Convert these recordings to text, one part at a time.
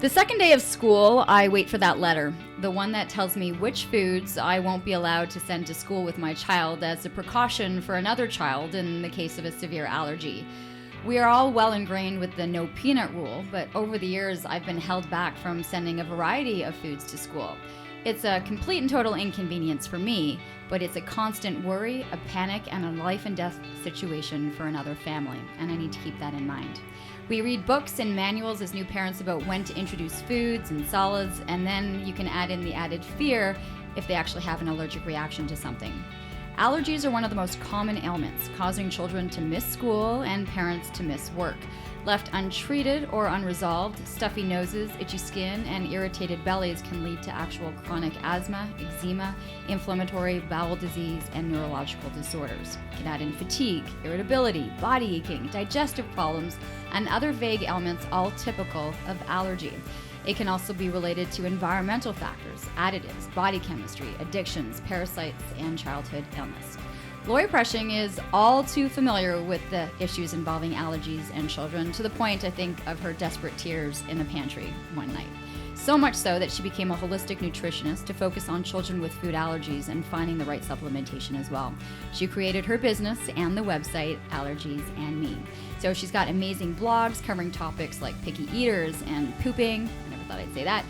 The second day of school, I wait for that letter, the one that tells me which foods I won't be allowed to send to school with my child as a precaution for another child in the case of a severe allergy. We are all well ingrained with the no peanut rule, but over the years I've been held back from sending a variety of foods to school. It's a complete and total inconvenience for me, but it's a constant worry, a panic, and a life and death situation for another family, and I need to keep that in mind. We read books and manuals as new parents about when to introduce foods and solids, and then you can add in the added fear if they actually have an allergic reaction to something. Allergies are one of the most common ailments, causing children to miss school and parents to miss work. Left untreated or unresolved, stuffy noses, itchy skin, and irritated bellies can lead to actual chronic asthma, eczema, inflammatory bowel disease, and neurological disorders. You can add in fatigue, irritability, body aching, digestive problems, and other vague ailments, all typical of allergy. It can also be related to environmental factors, additives, body chemistry, addictions, parasites, and childhood illness. Lori Preshing is all too familiar with the issues involving allergies and children, to the point, I think, of her desperate tears in the pantry one night. So much so that she became a holistic nutritionist to focus on children with food allergies and finding the right supplementation as well. She created her business and the website Allergies and Me. So she's got amazing blogs covering topics like picky eaters and pooping. I never thought I'd say that.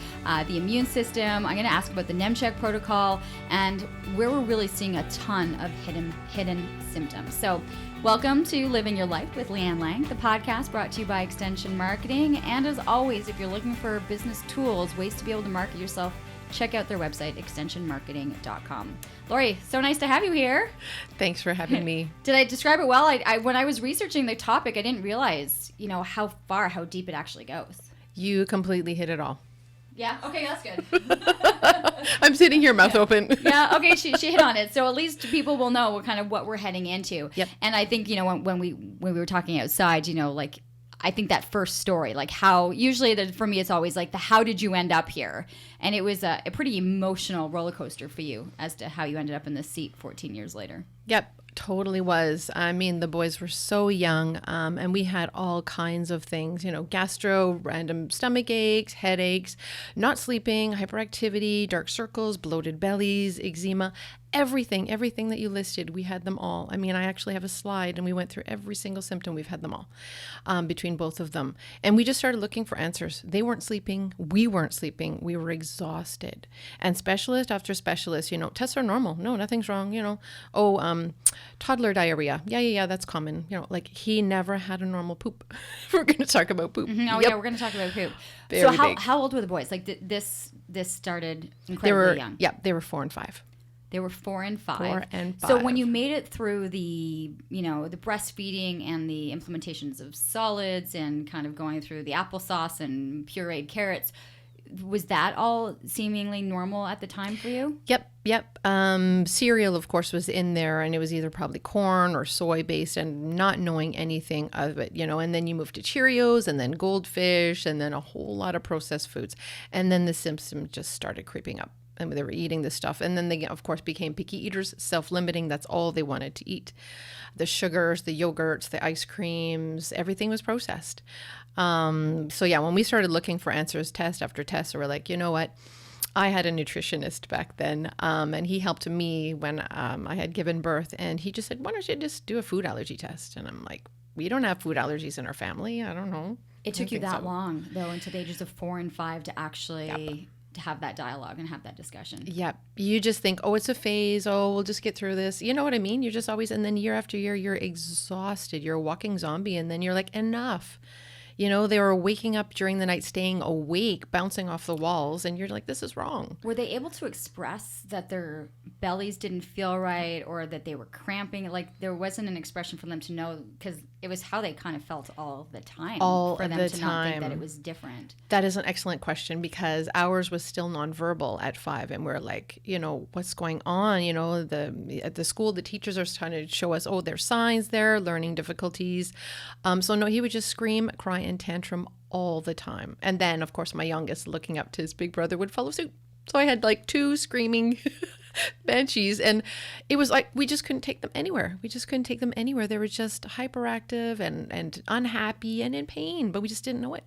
The immune system. I'm going to ask about the NEMCheck protocol and where we're really seeing a ton of hidden symptoms. So welcome to Living Your Life with Lianne Laing, the podcast brought to you by Extension Marketing. And as always, if you're looking for business tools, ways to be able to market yourself, check out their website, extensionmarketing.com. Lori, so nice to have you here. Thanks for having me. Did I describe it well? I when I was researching the topic, I didn't realize, how deep it actually goes. You completely hit it all. Yeah? Okay, that's good. I'm sitting here, mouth open. Yeah, okay, she hit on it. So at least people will know what we're heading into. Yep. And I think, when we were talking outside, I think that first story, how usually for me it's always like the how did you end up here? And it was a pretty emotional roller coaster for you as to how you ended up in this seat 14 years later. Yep. Totally was. I mean, the boys were so young, and we had all kinds of things, gastro, random stomach aches, headaches, not sleeping, hyperactivity, dark circles, bloated bellies, eczema, everything that you listed, we had them all. I mean, I actually have a slide and we went through every single symptom. We've had them all between both of them. And we just started looking for answers. They weren't sleeping. We weren't sleeping. We were exhausted. And specialist after specialist, tests are normal. No, nothing's wrong. Toddler diarrhea. Yeah, that's common. He never had a normal poop. We're going to talk about poop. Mm-hmm. Oh, yep. Yeah, we're going to talk about poop. Very so big. How old were the boys? This started incredibly young. Yeah, they were 4 and 5. They were 4 and 5. 4 and 5. So when you made it through the breastfeeding and the implementations of solids and kind of going through the applesauce and pureed carrots, was that all seemingly normal at the time for you? Yep. Cereal, of course, was in there, and it was either probably corn or soy-based, and not knowing anything of it, and then you move to Cheerios, and then goldfish, and then a whole lot of processed foods. And then the symptoms just started creeping up. And they were eating this stuff. And then they, of course, became picky eaters, self-limiting. That's all they wanted to eat. The sugars, the yogurts, the ice creams, everything was processed. When we started looking for answers, test after test, we were like, you know what? I had a nutritionist back then, and he helped me when I had given birth. And he just said, why don't you just do a food allergy test? And I'm like, we don't have food allergies in our family. I don't know. It took you that long, though, into the ages of 4 and 5 to actually... Yep. To have that dialogue and have that discussion. Yeah. You just think, it's a phase. We'll just get through this. You know what I mean? You're just always, and then year after year, you're exhausted. You're a walking zombie. And then you're like, enough. They were waking up during the night, staying awake, bouncing off the walls. And you're like, this is wrong. Were they able to express that their bellies didn't feel right or that they were cramping? There wasn't an expression for them to know, because it was how they kind of felt all the time. All for them the to time. Not think that it was different. That is an excellent question, because ours was still nonverbal at 5. And we're like, what's going on? At the school, the teachers are trying to show us, there's signs there, learning difficulties. No, he would just scream, cry, and tantrum all the time. And then, of course, my youngest, looking up to his big brother, would follow suit. So I had 2 screaming banshees, and it was like we just couldn't take them anywhere. They were just hyperactive and unhappy and in pain, but we just didn't know it.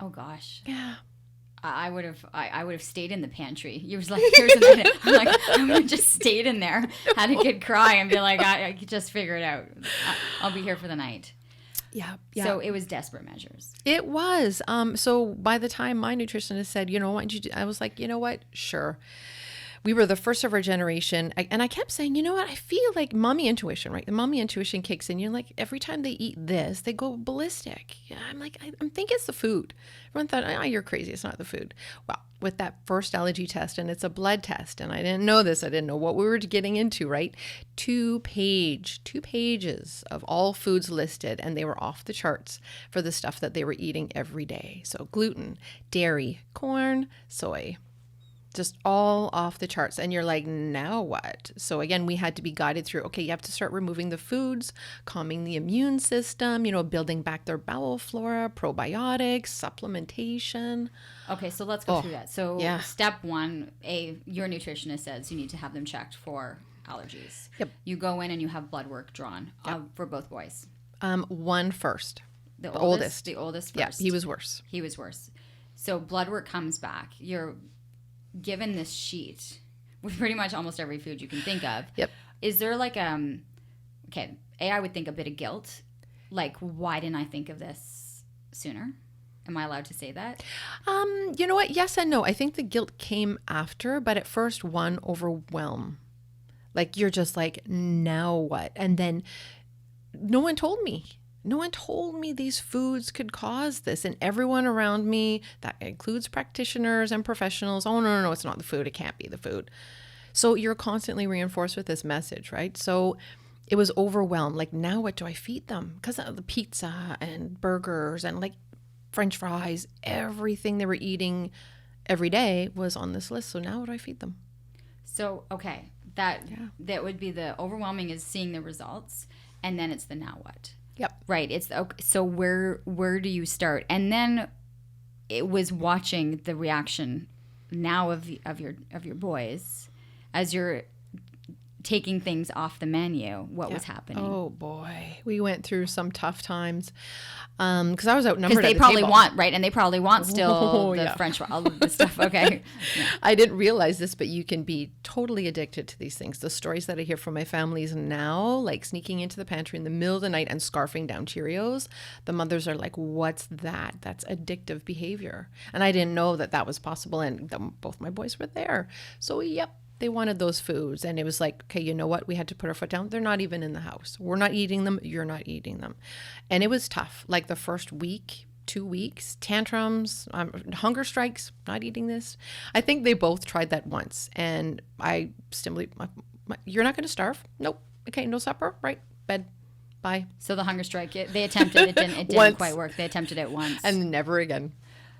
Oh gosh. Yeah. I would have stayed in the pantry. You was like, here's an item. I'm like, I would have just stayed in there, had a good cry, and be like, I could just figure it out. I'll be here for the night. Yeah. So it was desperate measures. It was. So by the time my nutritionist said, you know, why don't you do, I was like, you know what? Sure. We were the first of our generation. And I kept saying, you know what? I feel like mommy intuition, right? The mommy intuition kicks in. You're like, every time they eat this, they go ballistic. Yeah, I'm like, I think it's the food. Everyone thought, oh, you're crazy. It's not the food. Well, with that first allergy test, and it's a blood test, and I didn't know this. I didn't know what we were getting into, right? 2 pages of all foods listed, and they were off the charts for the stuff that they were eating every day. So gluten, dairy, corn, soy. Just all off the charts. And you're like, now what? So again, we had to be guided through, okay, you have to start removing the foods, calming the immune system, you know, building back their bowel flora, probiotics, supplementation. Okay, so let's go through that. So yeah. Step 1, your nutritionist says you need to have them checked for allergies. Yep. You go in and you have blood work drawn for both boys. One first. The oldest. The oldest Yeah, first. he was worse. He was worse. So blood work comes back. You're given this sheet with pretty much almost every food you can think of. Yep. Is there like okay, I would think a bit of guilt. Like, why didn't I think of this sooner? Am I allowed to say that? You know what? Yes and no. I think the guilt came after, but at first one overwhelm. Like you're just like, now what? And then no one told me. No one told me these foods could cause this. And everyone around me, that includes practitioners and professionals, oh, no, it's not the food. It can't be the food. So you're constantly reinforced with this message, right? So it was overwhelmed. Like, now what do I feed them? Because of the pizza and burgers and like French fries, everything they were eating every day was on this list. So now what do I feed them? So, okay, that would be the overwhelming is seeing the results. And then it's the now what. Yep. Right. It's so where do you start? And then it was watching the reaction now of your boys as you're taking things off the menu. What was happening? Oh boy, we went through some tough times because I was outnumbered. Because they probably want and they probably want still the yeah. French all of the stuff. Okay. Yeah. I didn't realize this, but you can be totally addicted to these things. The stories that I hear from my families now, like sneaking into the pantry in the middle of the night and scarfing down Cheerios, the mothers are like, "What's that? That's addictive behavior." And I didn't know that was possible. And both my boys were there, so yep. They wanted those foods, and it was like, okay, you know what? We had to put our foot down. They're not even in the house. We're not eating them. You're not eating them. And it was tough. Like the first week, 2 weeks, tantrums, hunger strikes, not eating this. I think they both tried that once, and I stimulate, you're not going to starve? Nope. Okay, no supper? Right, bed. Bye. So the hunger strike, they attempted. It didn't quite work. They attempted it once. And never again.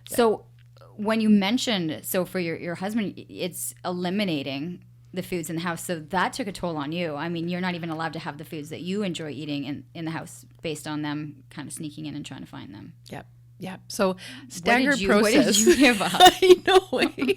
So when you mentioned, so for your husband, it's eliminating the foods in the house. So that took a toll on you. I mean, you're not even allowed to have the foods that you enjoy eating in the house based on them kind of sneaking in and trying to find them. Yep. Yeah. So staggered process. What did you give up? I know.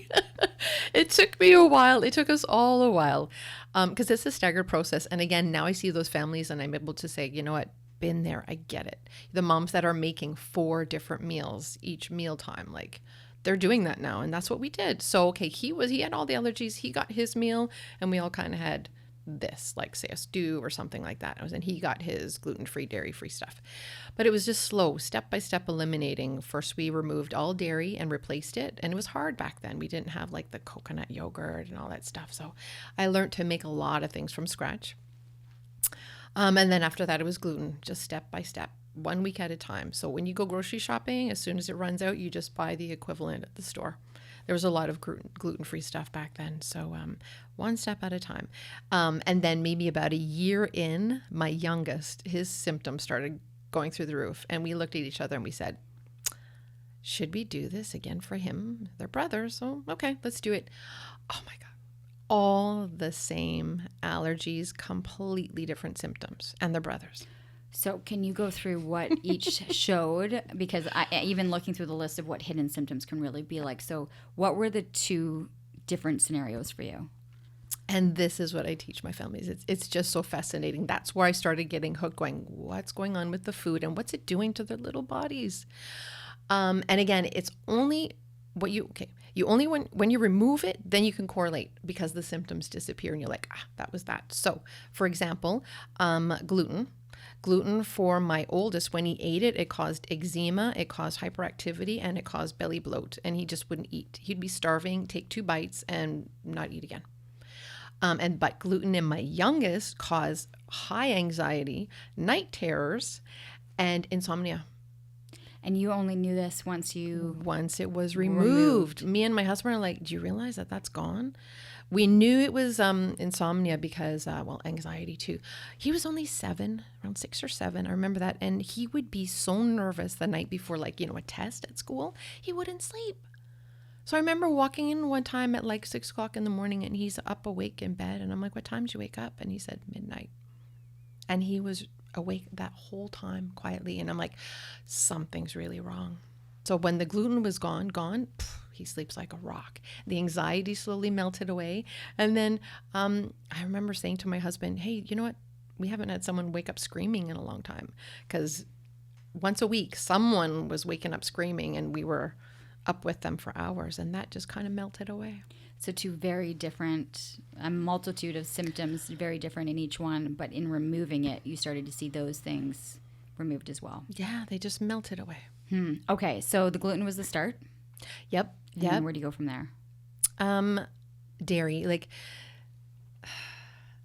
It took me a while. It took us all a while because it's a staggered process. And again, now I see those families and I'm able to say, you know what? Been there. I get it. The moms that are making 4 different meals each mealtime, like they're doing that now. And that's what we did. So, okay, he had all the allergies. He got his meal and we all kind of had this, like say a stew or something like that. And he got his gluten-free, dairy-free stuff. But it was just slow, step-by-step eliminating. First, we removed all dairy and replaced it. And it was hard back then. We didn't have like the coconut yogurt and all that stuff. So I learned to make a lot of things from scratch. And then after that, it was gluten, just step by step, 1 week at a time. So when you go grocery shopping, as soon as it runs out, you just buy the equivalent at the store. There was a lot of gluten-free stuff back then. So one step at a time. And then maybe about a year in, my youngest, his symptoms started going through the roof. And we looked at each other and we said, should we do this again for him? They're brothers. So, okay, let's do it. Oh my God. All the same allergies, completely different symptoms, and they're brothers. So can you go through what each showed? Because even looking through the list of what hidden symptoms can really be like. So what were the 2 different scenarios for you? And this is what I teach my families. It's just so fascinating. That's where I started getting hooked, going, what's going on with the food and what's it doing to their little bodies? And again, it's only what you only when you remove it, then you can correlate because the symptoms disappear and you're like, that was that. So for example, gluten for my oldest, when he ate it, it caused eczema, it caused hyperactivity, and it caused belly bloat. And he just wouldn't eat. He'd be starving, take 2 bites and not eat again. But gluten in my youngest caused high anxiety, night terrors, and insomnia. And you only knew this once it was removed. Me and my husband are like, do you realize that that's gone? We knew it was insomnia because, anxiety too. He was only 7, around 6 or 7. I remember that. And he would be so nervous the night before, a test at school. He wouldn't sleep. So I remember walking in one time at 6 o'clock in the morning and he's up awake in bed. And I'm like, what time did you wake up? And he said midnight. And he was awake that whole time quietly. And I'm like, something's really wrong. So when the gluten was gone, he sleeps like a rock. The anxiety slowly melted away. And then I remember saying to my husband, hey, you know what? We haven't had someone wake up screaming in a long time, because once a week, someone was waking up screaming and we were up with them for hours, and that just kind of melted away. So 2 very different, a multitude of symptoms, very different in each one, but in removing it, you started to see those things removed as well. Yeah, they just melted away. Okay, so the gluten was the start? Yep. And then where do you go from there? Dairy.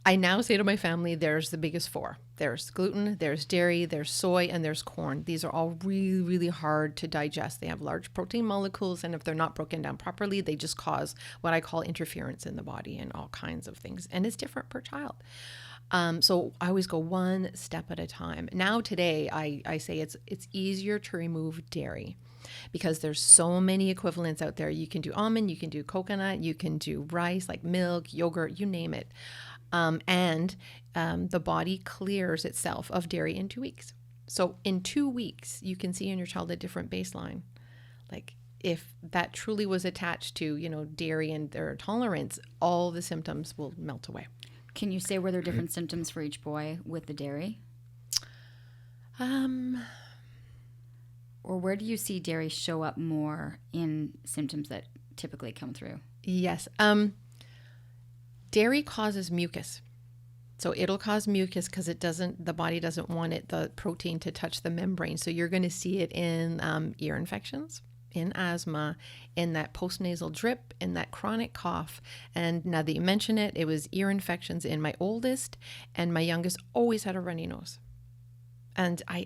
I now say to my family, there's the biggest 4. There's gluten, there's dairy, there's soy, and there's corn. These are all really, really hard to digest. They have large protein molecules, and if they're not broken down properly, they just cause what I call interference in the body and all kinds of things. And it's different per child. So I always go one step at a time. Now today, I say it's easier to remove dairy because there's so many equivalents out there. You can do almond, you can do coconut, you can do rice, like milk, yogurt, you name it. And the body clears itself of dairy in 2 weeks. So in 2 weeks, you can see in your child a different baseline. If that truly was attached to, dairy and their tolerance, all the symptoms will melt away. Can you say were there different symptoms for each boy with the dairy? Or where do you see dairy show up more in symptoms that typically come through? Yes. Dairy causes mucus. So it'll cause mucus because the body doesn't want the protein to touch the membrane. So you're going to see it in ear infections, in asthma, in that postnasal drip, in that chronic cough. And now that you mention it, it was ear infections in my oldest, and my youngest always had a runny nose. And I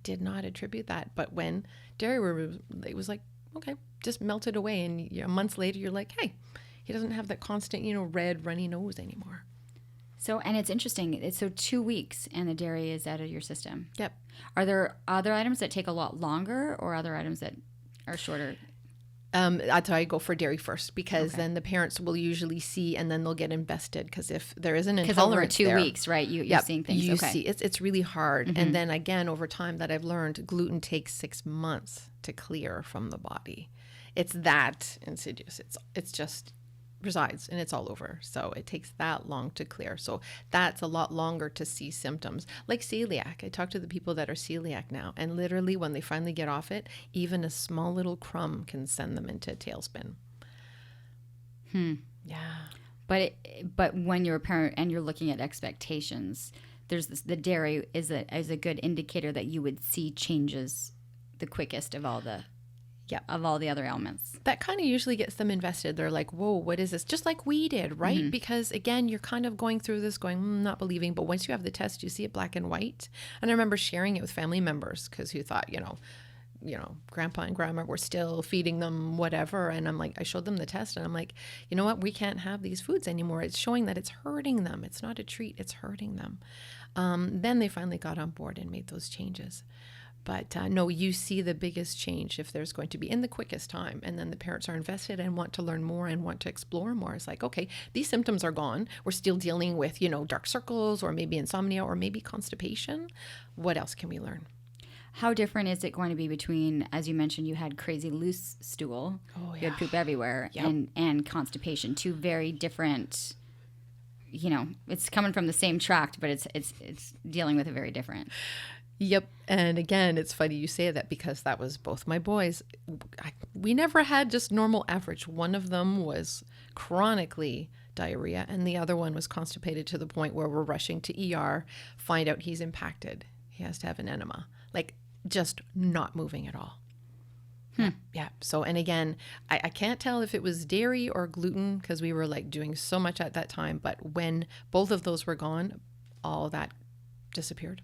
did not attribute that. But when dairy removed, it was like, okay, just melted away. And months later, you're like, hey, he doesn't have that constant, red runny nose anymore. So, and it's interesting. So 2 weeks and the dairy is out of your system. Yep. Are there other items that take a lot longer or other items that are shorter? That's why I go for dairy first, because then the parents will usually see, and then they'll get invested. Because if there is an intolerance over 2 weeks, right? You're seeing things. You see, it's really hard. And then again, over time that I've learned, gluten takes 6 months to clear from the body. It's that insidious. It's just resides and it's all over. So it takes that long to clear. So that's a lot longer to see symptoms. Like celiac. I talk to the people that are celiac now, and literally when they finally get off it, even a small little crumb can send them into a tailspin. Yeah. But when you're a parent and you're looking at expectations, there's the dairy is a good indicator that you would see changes the quickest of all the other ailments. That kind of usually gets them invested. They're like, whoa, what is this? Just like we did, right? Because again, you're kind of going through this going, not believing. But once you have the test, you see it black and white. And I remember sharing it with family members because who thought, grandpa and grandma were still feeding them whatever. And I'm like, I showed them the test and I'm like, you know what? We can't have these foods anymore. It's showing that it's hurting them. It's not a treat. It's hurting them. Then they finally got on board and made those changes. But no, you see the biggest change if there's going to be in the quickest time. And then the parents are invested and want to learn more and want to explore more. It's like, okay, these symptoms are gone. We're still dealing with, dark circles or maybe insomnia or maybe constipation. What else can we learn? How different is it going to be between, as you mentioned, you had crazy loose stool, you had poop everywhere, and constipation, 2 very different, it's coming from the same tract, but it's dealing with it very different. Yep. And again, it's funny you say that because that was both my boys. We never had just normal average. One of them was chronically diarrhea and the other one was constipated to the point where we're rushing to ER, find out he's impacted. He has to have an enema, like just not moving at all. Yeah. So, and again, I can't tell if it was dairy or gluten because we were like doing so much at that time. But when both of those were gone, all that disappeared.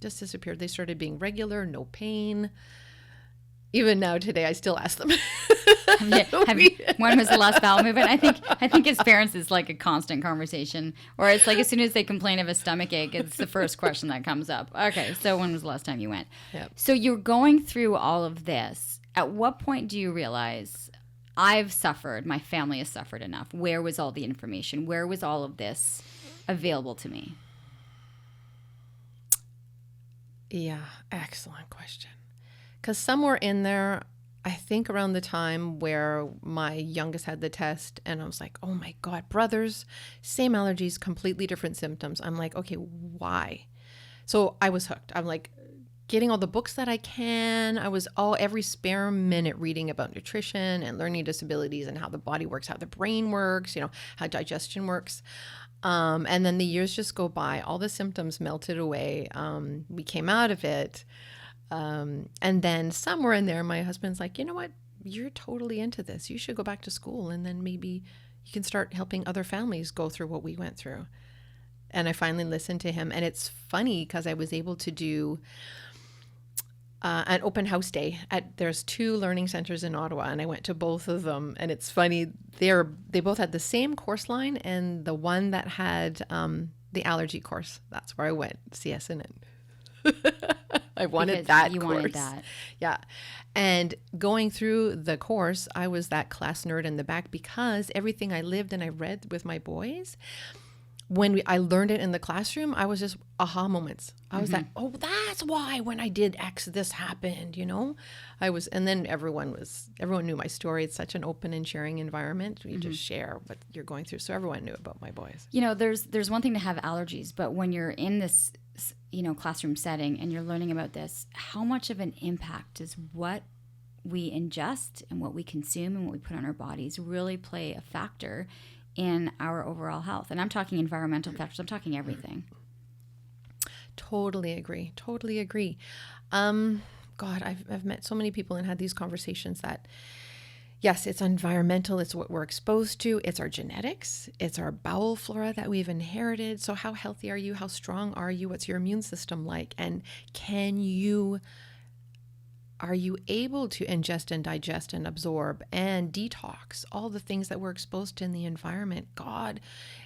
Just disappeared. They started being regular, no pain. Even now today, I still ask them. When was the last bowel movement? I think as parents, it's like a constant conversation. Or it's like as soon as they complain of a stomach ache, it's the first question that comes up. Okay, so when was the last time you went? Yep. So you're going through all of this. At what point do you realize I've suffered, my family has suffered enough? Where was all the information? Where was all of this available to me? Yeah, excellent question. Because somewhere in there, I think around the time where my youngest had the test and I was like, oh my God, brothers, same allergies, completely different symptoms. I'm like, okay, why? So I was hooked. I'm like getting all the books that I can. I was every spare minute reading about nutrition and learning disabilities and how the body works, how the brain works, how digestion works. And then the years just go by. All the symptoms melted away. We came out of it. And then somewhere in there, my husband's like, you know what? You're totally into this. You should go back to school. And then maybe you can start helping other families go through what we went through. And I finally listened to him. And it's funny because I was able to do an open house day there's 2 learning centers in Ottawa, and I went to both of them. And it's funny, they both had the same course line, and the one that had the Allergy Course, that's where I went, CS in it. I wanted Because that you course. wanted that. Yeah. And going through the course, I was that class nerd in the back because everything I lived and I read with my boys, when I learned it in the classroom, I was just aha moments. I was like, oh, that's why when I did X, this happened, and then everyone knew my story. It's such an open and sharing environment. We just share what you're going through. So everyone knew about my boys. There's one thing to have allergies, but when you're in this, classroom setting and you're learning about this, how much of an impact does what we ingest and what we consume and what we put on our bodies really play a factor in our overall health? And I'm talking environmental factors. I'm talking everything. Totally agree. God, I've met so many people and had these conversations that, yes, it's environmental. It's what we're exposed to. It's our genetics. It's our bowel flora that we've inherited. So how healthy are you? How strong are you? What's your immune system like? And are you able to ingest and digest and absorb and detox all the things that we're exposed to in the environment? God,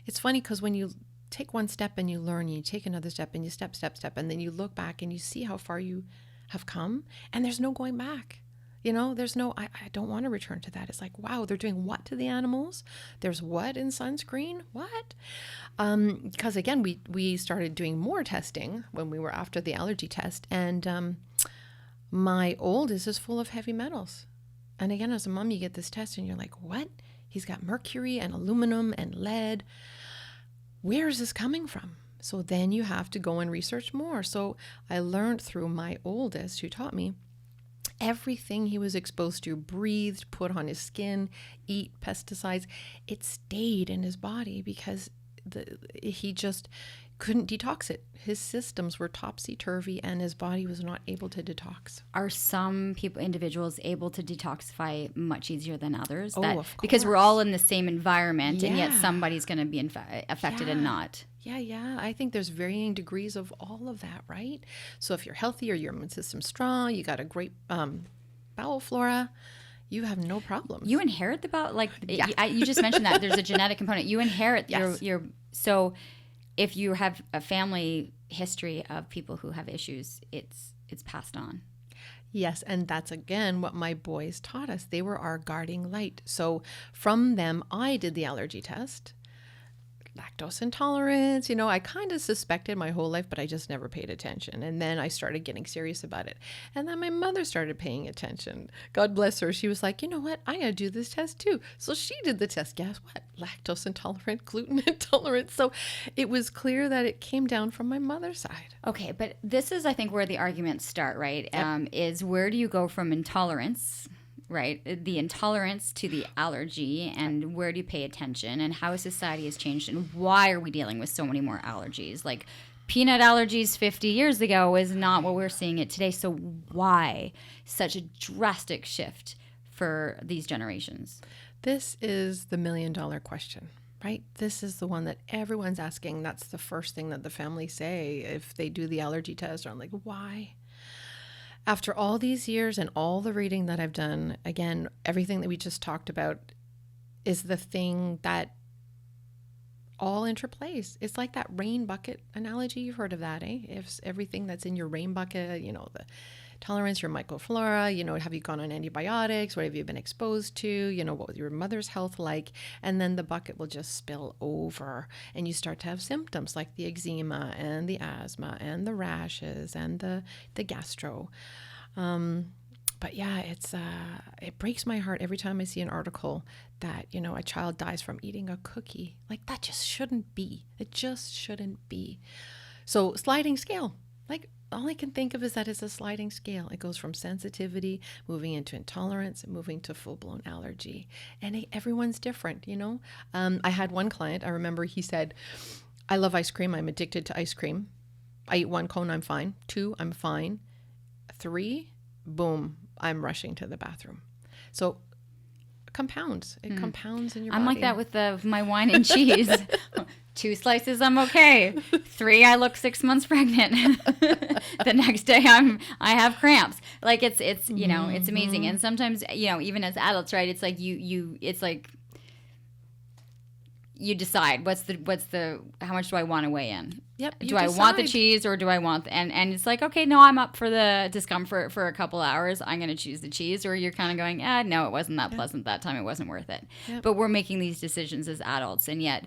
it's funny because when you take one step and you learn, you take another step and you step, and then you look back and you see how far you have come and there's no going back. There's no, I don't want to return to that. It's like, wow, they're doing what to the animals? There's what in sunscreen? What? Because again, we started doing more testing when we were after the allergy test, and my oldest is full of heavy metals. And again, as a mom, you get this test and you're like, what? He's got mercury and aluminum and lead. Where is this coming from? So then you have to go and research more. So I learned through my oldest, who taught me everything he was exposed to, breathed, put on his skin, eat pesticides, it stayed in his body because he just couldn't detox it. His systems were topsy-turvy and his body was not able to detox. Are some individuals able to detoxify much easier than others? Of course. Because we're all in the same environment, and yet somebody's going to be affected and not. Yeah. I think there's varying degrees of all of that, right? So if you're healthy or your immune system's strong, you got a great bowel flora, you have no problems. You inherit the bowel, you just mentioned that there's a genetic component. You inherit your so if you have a family history of people who have issues, it's passed on. Yes, and that's again what my boys taught us. They were our guarding light. So from them, I did the allergy test. lactose intolerance. I kind of suspected my whole life, but I just never paid attention. And then I started getting serious about it. And then my mother started paying attention. God bless her. She was like, you know what? I got to do this test too. So she did the test. Guess what? Lactose intolerant, gluten intolerant. So it was clear that it came down from my mother's side. Okay, but this is, I think, where the arguments start, right? Yep. Is where do you go from intolerance, right? The intolerance to the allergy, and where do you pay attention, and how society has changed, and why are we dealing with so many more allergies? Like peanut allergies 50 years ago is not what we're seeing it today. So why such a drastic shift for these generations? This is the $1 million question, right? This is the one that everyone's asking. That's the first thing that the family say if they do the allergy test. I'm like, why? After all these years and all the reading that I've done, again, everything that we just talked about is the thing that all interplays. It's like that rain bucket analogy. You've heard of that, eh? If everything that's in your rain bucket, the tolerance, your microflora, have you gone on antibiotics? What have you been exposed to? What was your mother's health like? And then the bucket will just spill over and you start to have symptoms like the eczema and the asthma and the rashes and the gastro. But yeah, it breaks my heart every time I see an article that, a child dies from eating a cookie. Like that just shouldn't be. It just shouldn't be. So sliding scale, like all I can think of is that it's a sliding scale. It goes from sensitivity, moving into intolerance, moving to full-blown allergy. And everyone's different, I had one client, I remember he said, I love ice cream. I'm addicted to ice cream. I eat 1 cone, I'm fine. 2, I'm fine. 3, boom, I'm rushing to the bathroom. So compounds. It compounds in your body. I'm like that with my wine and cheese. 2 slices, I'm okay. 3, I look 6 months pregnant. The next day, I have cramps. Like it's it's amazing. And sometimes even as adults, right? It's like you decide what's the how much do I want to weigh in? Yep. Do I want the cheese or do I want and it's like, okay, no, I'm up for the discomfort for a couple hours. I'm going to choose the cheese. Or you're kind of going, no, it wasn't that pleasant that time. It wasn't worth it. Yep. But we're making these decisions as adults, and yet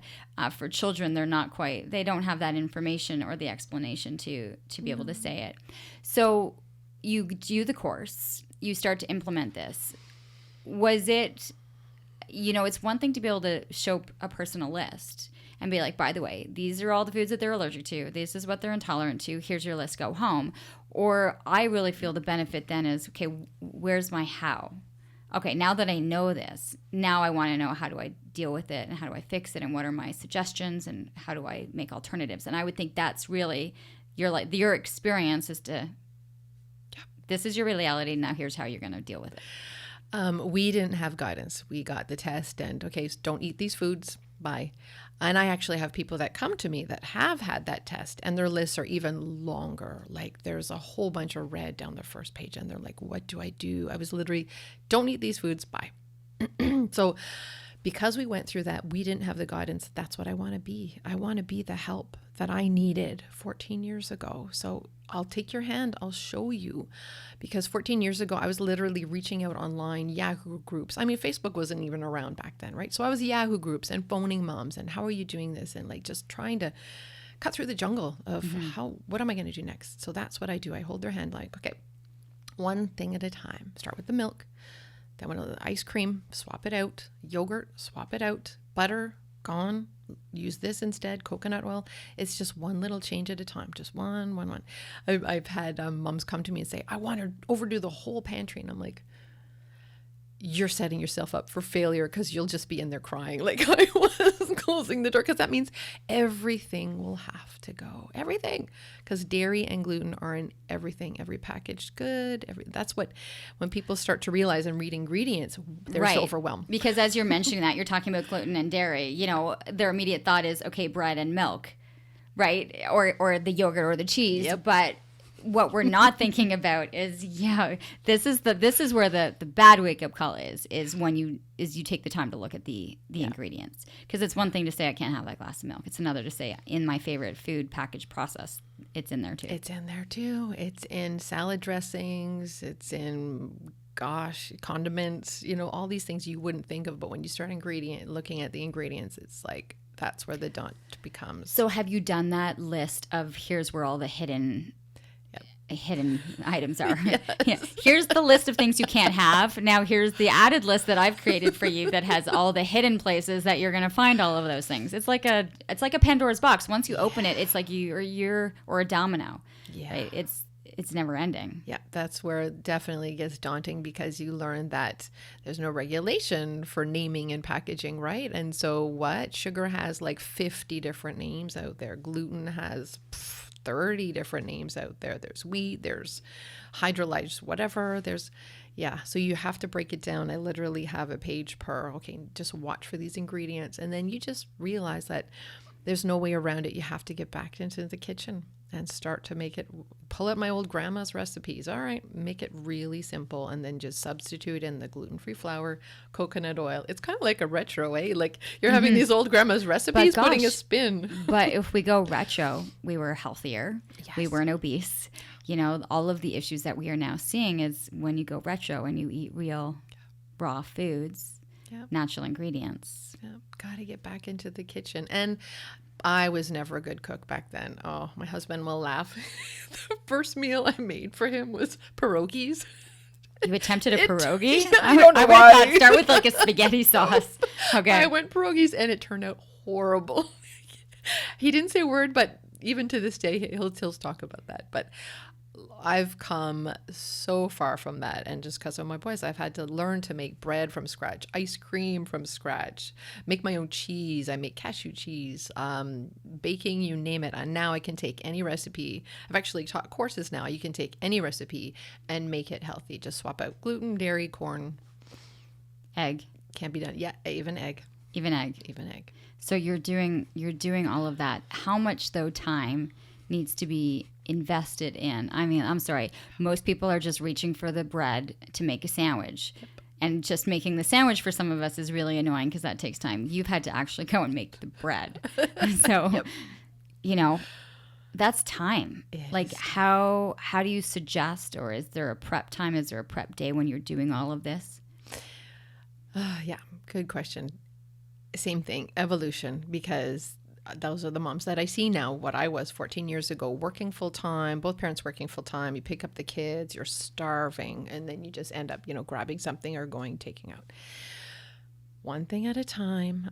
for children, they don't have that information or the explanation to be able to say it. So you do the course, you start to implement this. Was it? It's one thing to be able to show a person a list and be like, by the way, these are all the foods that they're allergic to. This is what they're intolerant to. Here's your list, go home. Or I really feel the benefit then is, okay, where's my how? Okay, now that I know this, now I want to know how do I deal with it and how do I fix it and what are my suggestions and how do I make alternatives? And I would think that's really your experience is to, this is your reality, now here's how you're going to deal with it. We didn't have guidance. We got the test and, okay, so don't eat these foods. Bye. And I actually have people that come to me that have had that test and their lists are even longer. Like there's a whole bunch of red down the first page and they're like, what do I do? I was literally, don't eat these foods. Bye. So because we went through that, we didn't have the guidance. That's what I want to be. I want to be the help that I needed 14 years ago. So I'll take your hand. I'll show you. Because 14 years ago, I was literally reaching out online, Yahoo groups. I mean, Facebook wasn't even around back then, right? So I was Yahoo groups and phoning moms and how are you doing this? And like just trying to cut through the jungle of what am I going to do next? So that's what I do. I hold their hand like, okay, one thing at a time. Start with the milk. Then when the ice cream, swap it out. Yogurt, swap it out. Butter, gone. Use this instead. Coconut oil. It's just one little change at a time. Just one. I've had moms come to me and say, I want to overdo the whole pantry. And I'm like, you're setting yourself up for failure because you'll just be in there crying like I was closing the door, because that means everything will have to go. Everything. Because dairy and gluten are in everything, every packaged good. That's what, when people start to realize and read ingredients, they're so overwhelmed. Because as you're mentioning that, you're talking about gluten and dairy, their immediate thought is, okay, bread and milk, right? Or the yogurt or the cheese. Yep. But what we're not thinking about is, this is where the bad wake up call is when you take the time to look at the ingredients. Because it's one thing to say I can't have that glass of milk. It's another to say in my favorite food package process, it's in there too. It's in there too. It's in salad dressings. It's in condiments. All these things you wouldn't think of, but when you start looking at the ingredients, it's like that's where the daunt becomes. So have you done that list of here's where all the hidden items are? Yes. Yeah. Here's the list of things you can't have. Now here's the added list that I've created for you that has all the hidden places that you're going to find all of those things. It's like a Pandora's box. Once you open it, it's like you're a domino. Yeah. Right? It's never ending. Yeah, that's where it definitely gets daunting, because you learn that there's no regulation for naming and packaging, right? And so what? Sugar has like 50 different names out there. Gluten has 30 different names out there. There's wheat, there's hydrolyzed, whatever. So you have to break it down. I literally have a page per, okay, just watch for these ingredients. And then you just realize that there's no way around it. You have to get back into the kitchen and start to make it, pull out my old grandma's recipes. All right, make it really simple, and then just substitute in the gluten-free flour, coconut oil. It's kind of like a retro, eh? Like you're having these old grandma's recipes, putting a spin. But if we go retro, we were healthier. Yes. We weren't obese. You know, all of the issues that we are now seeing is when you go retro and you eat real raw foods, natural ingredients. Yeah, got to get back into the kitchen. And I was never a good cook back then. Oh, my husband will laugh. The first meal I made for him was pierogies. You attempted a pierogi? I don't know I why. would have start with like a spaghetti sauce. Okay. I went pierogies and it turned out horrible. He didn't say a word, but even to this day, he'll still talk about that. But I've come so far from that. And just because of my boys, I've had to learn to make bread from scratch, ice cream from scratch, make my own cheese. I make cashew cheese, baking, you name it. And now I can take any recipe. I've actually taught courses now. You can take any recipe and make it healthy. Just swap out gluten, dairy, corn. Egg. Can't be done. Yeah, even egg. Even egg. Even egg. So you're doing all of that. How much, though, time needs to be invested in? I mean, I'm sorry. Most people are just reaching for the bread to make a sandwich. Yep. And just making the sandwich for some of us is really annoying because that takes time. You've had to actually go and make the bread. So, you know, that's time. Yes. Like how do you suggest, or is there a prep time? Is there a prep day when you're doing all of this? Yeah, good question. Same thing, evolution, because those are the moms that I see now. What I was 14 years ago, working full time, both parents working full time. You pick up the kids, you're starving, and then you just end up, grabbing something or taking out. One thing at a time.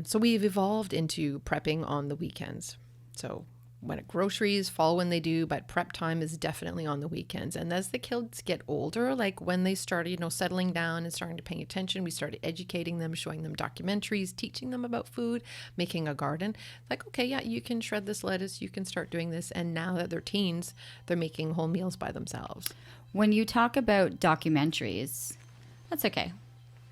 So we've evolved into prepping on the weekends. So when groceries fall when they do, but prep time is definitely on the weekends. And as the kids get older, like when they started, settling down and starting to pay attention, we started educating them, showing them documentaries, teaching them about food, making a garden. Like, okay, yeah, you can shred this lettuce, you can start doing this. And now that they're teens, they're making whole meals by themselves. When you talk about documentaries, that's okay.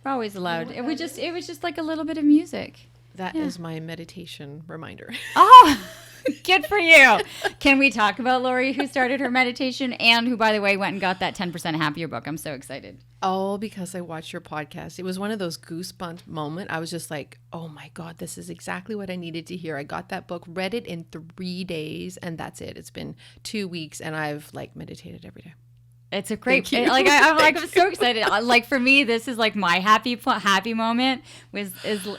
We're always allowed. It was just like a little bit of music. That is my meditation reminder. Oh, good for you. Can we talk about Lori, who started her meditation and who, by the way, went and got that 10% Happier book? I'm so excited. Oh, because I watched your podcast. It was one of those goosebumps moments. I was just like, oh my God, this is exactly what I needed to hear. I got that book, read it in 3 days, and that's it. It's been 2 weeks, and I've meditated every day. It's a great, I'm so excited. Like for me, this is like my happy moment is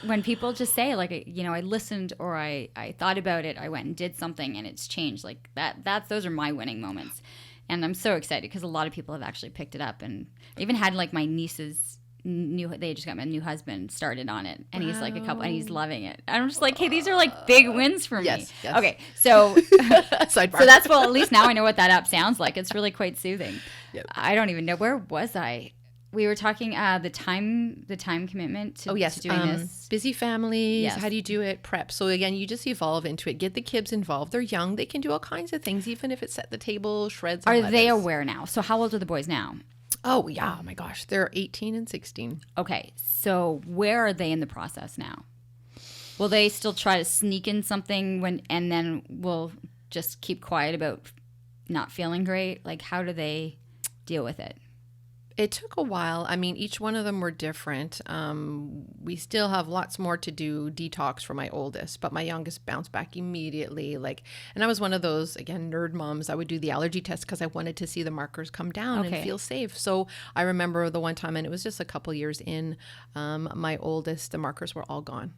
when people just say I listened or I thought about it. I went and did something and it's changed like that. Those are my winning moments. And I'm so excited because a lot of people have actually picked it up, and I even had like my nieces they just got my new husband started on it, and he's like and he's loving it. And I'm just like, hey, these are like big wins for me. Yes. Okay. So, Sidebar. So that's, well, at least now I know what that app sounds like. It's really quite soothing. Yep. I don't even know, where was I? We were talking the time commitment to, to doing this. Busy families. Yes. How do you do it? Prep. So again, you just evolve into it. Get the kids involved. They're young. They can do all kinds of things, even if it's set the table, shreds. Are they aware now? So how old are the boys now? Oh yeah, oh my gosh, they're 18 and 16. Okay, so where are they in the process now? Will they still try to sneak in something and then will just keep quiet about not feeling great? Like, how do they deal with it? It took a while. I mean, each one of them were different. We still have lots more to do detox for my oldest, but my youngest bounced back immediately. And I was one of those, again, nerd moms. I would do the allergy test because I wanted to see the markers come down and feel safe. So I remember the one time, and it was just a couple years in, my oldest, the markers were all gone.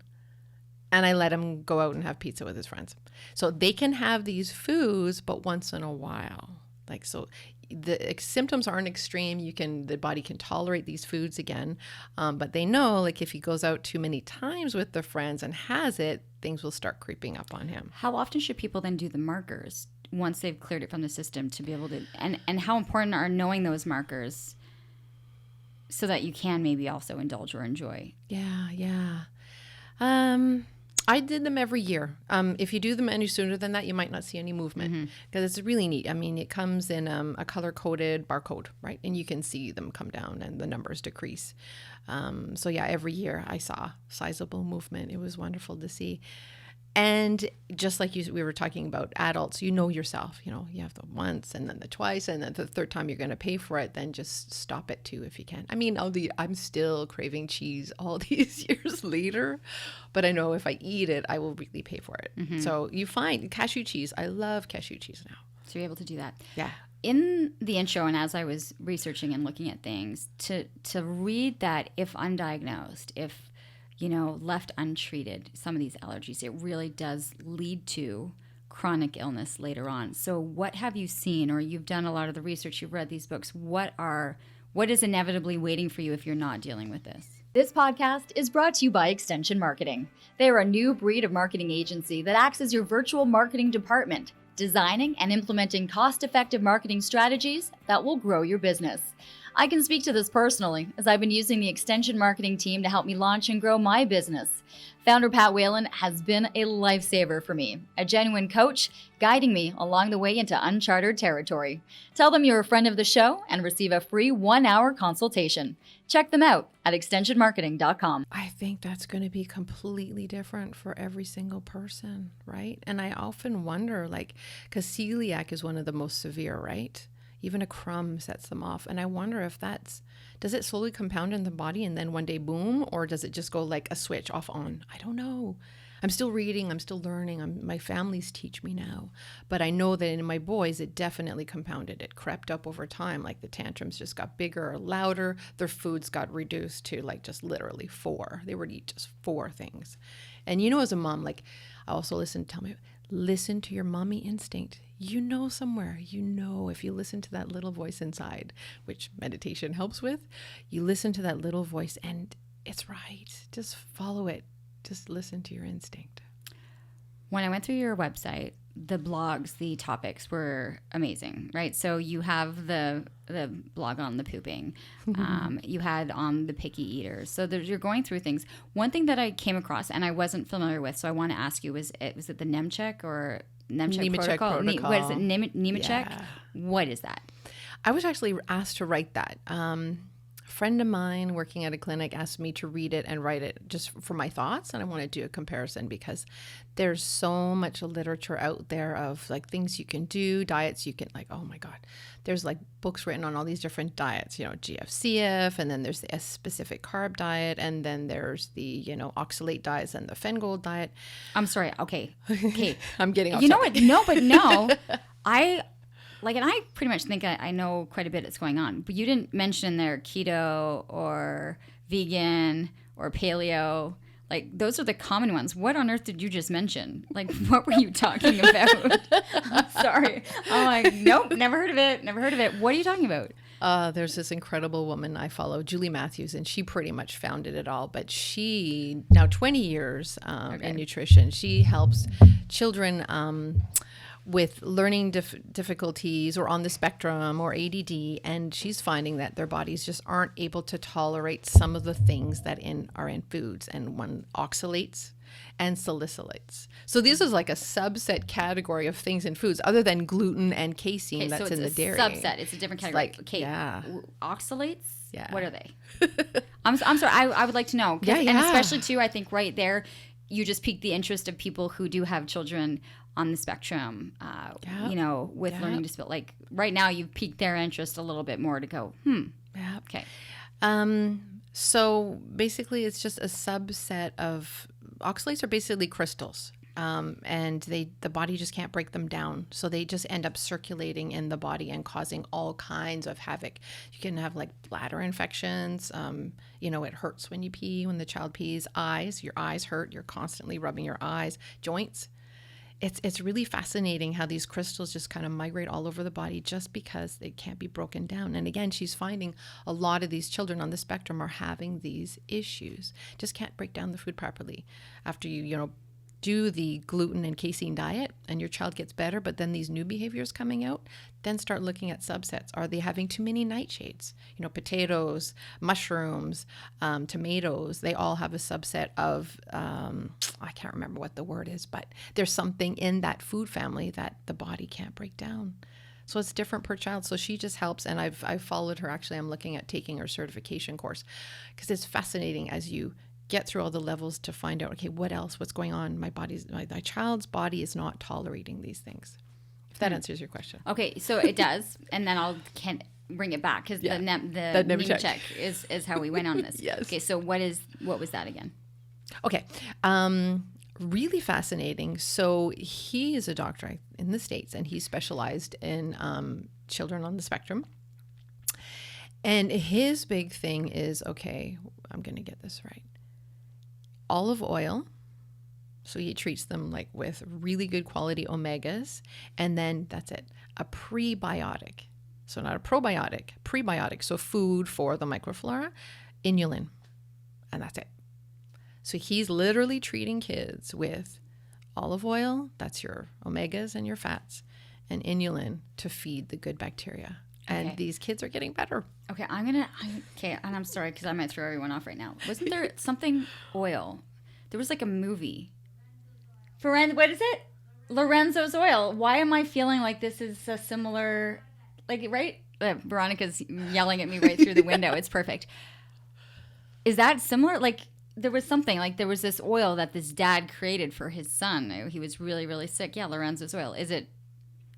and I let him go out and have pizza with his friends. So they can have these foods, but once in a while. Like, so the symptoms aren't extreme. The body can tolerate these foods again. But they know, like, if he goes out too many times with their friends and has it, things will start creeping up on him. How often should people then do the markers once they've cleared it from the system to be able to, and how important are knowing those markers so that you can maybe also indulge or enjoy? Yeah. I did them every year. If you do them any sooner than that, you might not see any movement because it's really neat. I mean, it comes in a color-coded barcode, right? And you can see them come down and the numbers decrease. So yeah, every year I saw sizable movement. It was wonderful to see. And just like we were talking about adults, you know yourself, you have the once and then the twice, and then the third time you're going to pay for it, then just stop it too if you can. I mean, I'm still craving cheese all these years later, but I know if I eat it, I will really pay for it. So you find cashew cheese. I love cashew cheese now. So you're able to do that. Yeah. In the intro, and as I was researching and looking at things, to read that if undiagnosed, if left untreated, some of these allergies, it really does lead to chronic illness later on. So what have you seen, or you've done a lot of the research, you've read these books, what is inevitably waiting for you if you're not dealing with this? This podcast is brought to you by Extension Marketing. They are a new breed of marketing agency that acts as your virtual marketing department, designing and implementing cost-effective marketing strategies that will grow your business. I can speak to this personally, as I've been using the Extension Marketing team to help me launch and grow my business. Founder Pat Whalen has been a lifesaver for me, a genuine coach, guiding me along the way into uncharted territory. Tell them you're a friend of the show and receive a free 1-hour consultation. Check them out at extensionmarketing.com. I think that's going to be completely different for every single person, right? And I often wonder, because celiac is one of the most severe, right? Even a crumb sets them off. And I wonder if does it slowly compound in the body and then one day boom, or does it just go like a switch off on? I don't know. I'm still reading, I'm still learning. My families teach me now. But I know that in my boys, it definitely compounded. It crept up over time. Like the tantrums just got bigger or louder. Their foods got reduced to just literally 4. They would eat just 4 things. And as a mom, I also listen to your mommy instinct. Somewhere, if you listen to that little voice inside, which meditation helps with, you listen to that little voice and it's right. Just follow it. Just listen to your instinct. When I went through your website, the blogs, the topics were amazing, right? So you have the blog on the pooping. You had on the picky eaters. So you're going through things. One thing that I came across and I wasn't familiar with, so I want to ask you, was it the Nemchek or Nemchek protocol? What is it? Nemechek? Yeah. What is that? I was actually asked to write that. Friend of mine working at a clinic asked me to read it and write it just for my thoughts, and I want to do a comparison because there's so much literature out there of things you can do, diets you can oh my god, there's books written on all these different diets, GFCF, and then there's the specific carb diet, and then there's the oxalate diets and the Fennel diet. I'm sorry. Okay. I'm getting off topic. No. And I pretty much think I know quite a bit that's going on. But you didn't mention there keto or vegan or paleo. Those are the common ones. What on earth did you just mention? What were you talking about? I'm sorry. I'm nope, never heard of it. What are you talking about? There's this incredible woman I follow, Julie Matthews, and she pretty much founded it all. But she, now 20 years in nutrition, she helps children with learning difficulties or on the spectrum or ADD, and she's finding that their bodies just aren't able to tolerate some of the things that are in foods, and one oxalates and salicylates. So this is a subset category of things in foods other than gluten and casein that's in the dairy. Subset. It's a different category. Yeah. Oxalates? Yeah. What are they? I'm sorry. I would like to know. Yeah. And especially too, I think right there, you just piqued the interest of people who do have children on the spectrum, with learning disability. Right now, you've piqued their interest a little bit more to go, Yeah. Okay. So basically, it's just a subset of oxalates are basically crystals. and the body just can't break them down. So they just end up circulating in the body and causing all kinds of havoc. You can have like bladder infections. It hurts when you pee, when the child pees. Your eyes hurt. You're constantly rubbing your eyes, joints. It's really fascinating how these crystals just kind of migrate all over the body just because they can't be broken down. And again, she's finding a lot of these children on the spectrum are having these issues, just can't break down the food properly. After you do the gluten and casein diet and your child gets better, but then these new behaviors coming out, then start looking at subsets. Are they having too many nightshades? Potatoes, mushrooms, tomatoes, they all have a subset of, I can't remember what the word is, but there's something in that food family that the body can't break down. So it's different per child. So she just helps. And I've followed her. Actually, I'm looking at taking her certification course because it's fascinating as you get through all the levels to find out, okay, what's going on? My child's body is not tolerating these things. If that answers your question. Okay, so it does, and then can't bring it back because the name check is how we went on this. Yes. Okay, so what was that again? Okay, really fascinating. So he is a doctor in the States, and he specialized in children on the spectrum. And his big thing is, okay, I'm going to get this right. Olive oil. So he treats them like with really good quality omegas. And then that's it. A prebiotic. So not a probiotic, prebiotic. So food for the microflora, inulin. And that's it. So he's literally treating kids with olive oil, that's your omegas and your fats, and inulin to feed the good bacteria. And these kids are getting better. Okay, and I'm sorry because I might throw everyone off right now. Wasn't there something oil? There was like a movie. What is it? Lorenzo's oil. Why am I feeling like this is a similar, right? Veronica's yelling at me right through the window. It's perfect. Is that similar? There was something, there was this oil that this dad created for his son. He was really, really sick. Yeah, Lorenzo's oil. Is it?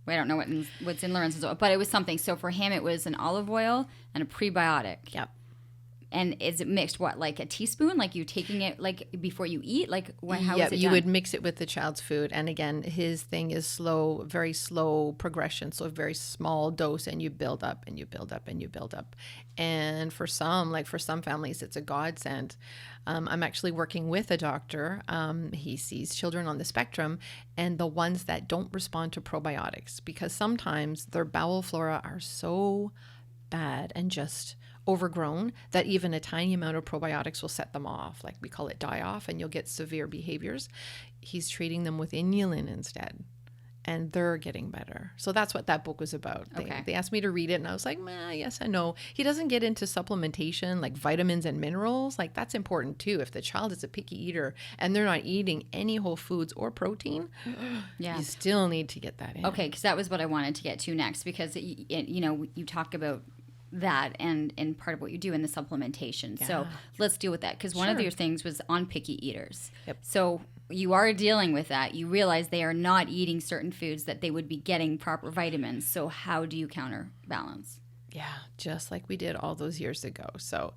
I don't know what's in Lorenzo's oil, but it was something. So for him, it was an olive oil and a prebiotic. Yep. And is it mixed, like a teaspoon? Like you taking it before you eat? How is it done? You would mix it with the child's food. And again, his thing is slow, very slow progression. So a very small dose and you build up and you build up and you build up. And for some families, it's a godsend. I'm actually working with a doctor. He sees children on the spectrum and the ones that don't respond to probiotics because sometimes their bowel flora are so bad and just overgrown that even a tiny amount of probiotics will set them off. We call it die off, and you'll get severe behaviors. He's treating them with inulin instead, and they're getting better. So that's what that book was about. They asked me to read it, and I was like, yes and no. He doesn't get into supplementation, like vitamins and minerals. That's important too. If the child is a picky eater and they're not eating any whole foods or protein, you still need to get that in. Okay, because that was what I wanted to get to next, because you talk about that and part of what you do in the supplementation. So let's deal with that, because one of your things was on picky eaters. Yep. So you are dealing with that. You realize they are not eating certain foods that they would be getting proper vitamins. So how do you counterbalance? Yeah, just like we did all those years ago. So,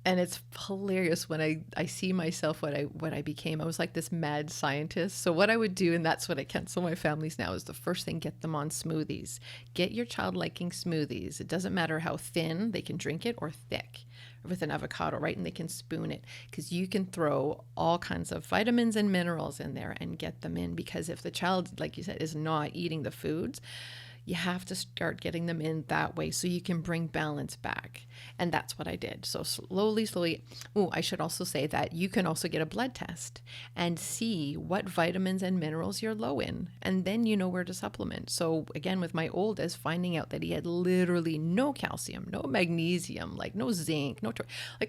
and it's hilarious when I see myself what I became. I was like this mad scientist. So what I would do, and that's what I counsel my families now, is the first thing, get them on smoothies. Get your child liking smoothies. It doesn't matter how thin, they can drink it, or thick with an avocado, right? And they can spoon it, because you can throw all kinds of vitamins and minerals in there and get them in. Because if the child, like you said, is not eating the foods, you have to start getting them in that way so you can bring balance back. And that's what I did. So slowly. Oh, I should also say that you can also get a blood test and see what vitamins and minerals you're low in. And then you know where to supplement. So again, with my oldest, finding out that he had literally no calcium, no magnesium, no zinc,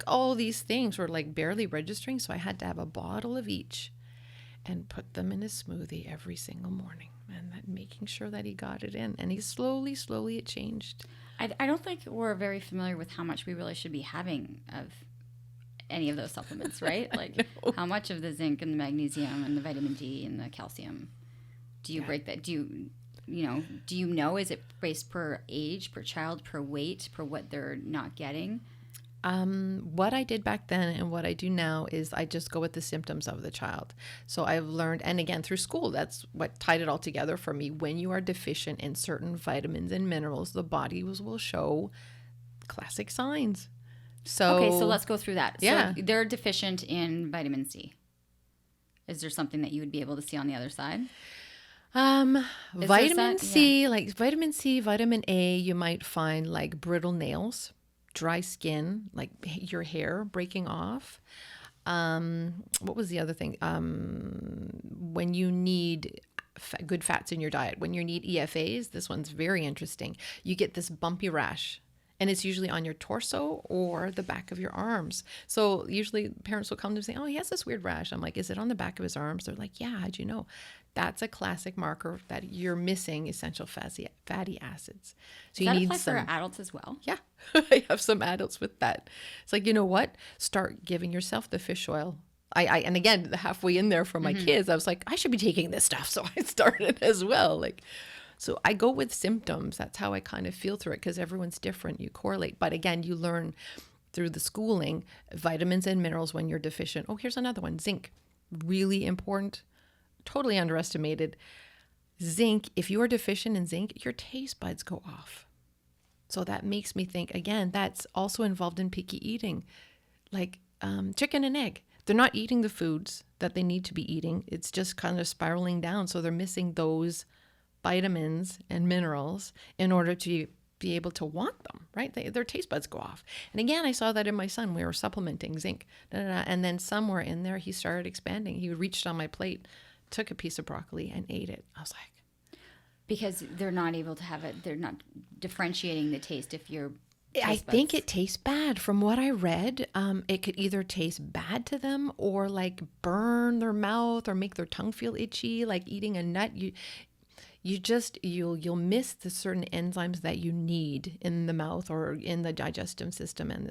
all these things were barely registering. So I had to have a bottle of each and put them in his smoothie every single morning. And making sure that he got it in. And he slowly it changed. I don't think we're very familiar with how much we really should be having of any of those supplements, right? How much of the zinc and the magnesium and the vitamin D and the calcium do you break that? Do you know, is it based per age, per child, per weight, per what they're not getting? What I did back then and what I do now is I just go with the symptoms of the child. So I've learned, and again, through school, that's what tied it all together for me. When you are deficient in certain vitamins and minerals, the body will show classic signs. So, okay, so let's go through that. Yeah. So they're deficient in vitamin C. Is there something that you would be able to see on the other side? Vitamin C, like vitamin C, vitamin A, you might find like brittle nails, dry skin, like your hair breaking off. What was the other thing? When you need good fats in your diet, when you need EFAs, this one's very interesting. You get this bumpy rash. And it's usually on your torso or the back of your arms. So usually parents will come to me and say, oh, he has this weird rash. I'm like, is it on the back of his arms? They're like, yeah, how'd you know? That's a classic marker that you're missing essential fatty acids. So Does that apply for adults as well? Yeah, I have some adults with that. It's like, you know what? Start giving yourself the fish oil. And again, halfway in there for my kids, I was like, I should be taking this stuff. So I started as well. So I go with symptoms. That's how I kind of feel through it because everyone's different. You correlate. But again, you learn through the schooling, vitamins and minerals when you're deficient. Oh, here's another one. Zinc. Really important. Totally underestimated. Zinc, if you are deficient in zinc, your taste buds go off. So that makes me think, again, that's also involved in picky eating. Like chicken and egg. They're not eating the foods that they need to be eating. It's just kind of spiraling down. So they're missing those vitamins and minerals in order to be able to want them, right? Their taste buds go off. And again, I saw that in my son. We were supplementing zinc. And then somewhere in there, he started expanding. He reached on my plate, took a piece of broccoli and ate it. I was like... Because they're not able to have it. They're not differentiating the taste if you're... I think it tastes bad. From what I read, it could either taste bad to them or like burn their mouth or make their tongue feel itchy, like eating a nut. You'll miss the certain enzymes that you need in the mouth or in the digestive system, and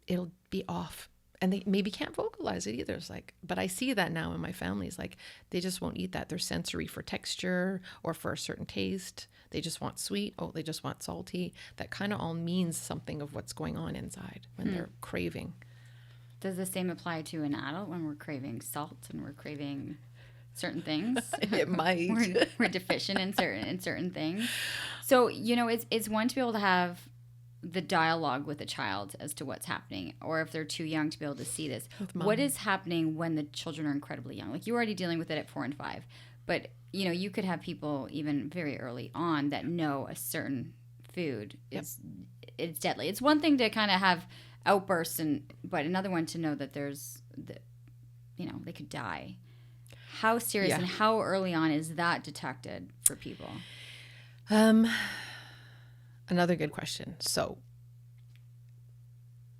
it'll be off. And they maybe can't vocalize it either. It's like, but I see that now in my family. It's like they just won't eat that. They're sensory for texture or for a certain taste. They just want sweet. Oh, they just want salty. That kind of all means something of what's going on inside when they're craving. Does the same apply to an adult when we're craving salt and we're craving certain things? It might. we're deficient in certain things. So, it's one to be able to have the dialogue with a child as to what's happening, or if they're too young to be able to see this. What is happening when the children are incredibly young? Like, you're already dealing with it at 4 and 5, but you could have people even very early on that know a certain food is it's deadly. It's one thing to kind of have outbursts, but another one to know that they could die. How serious and how early on is that detected for people? Another good question. So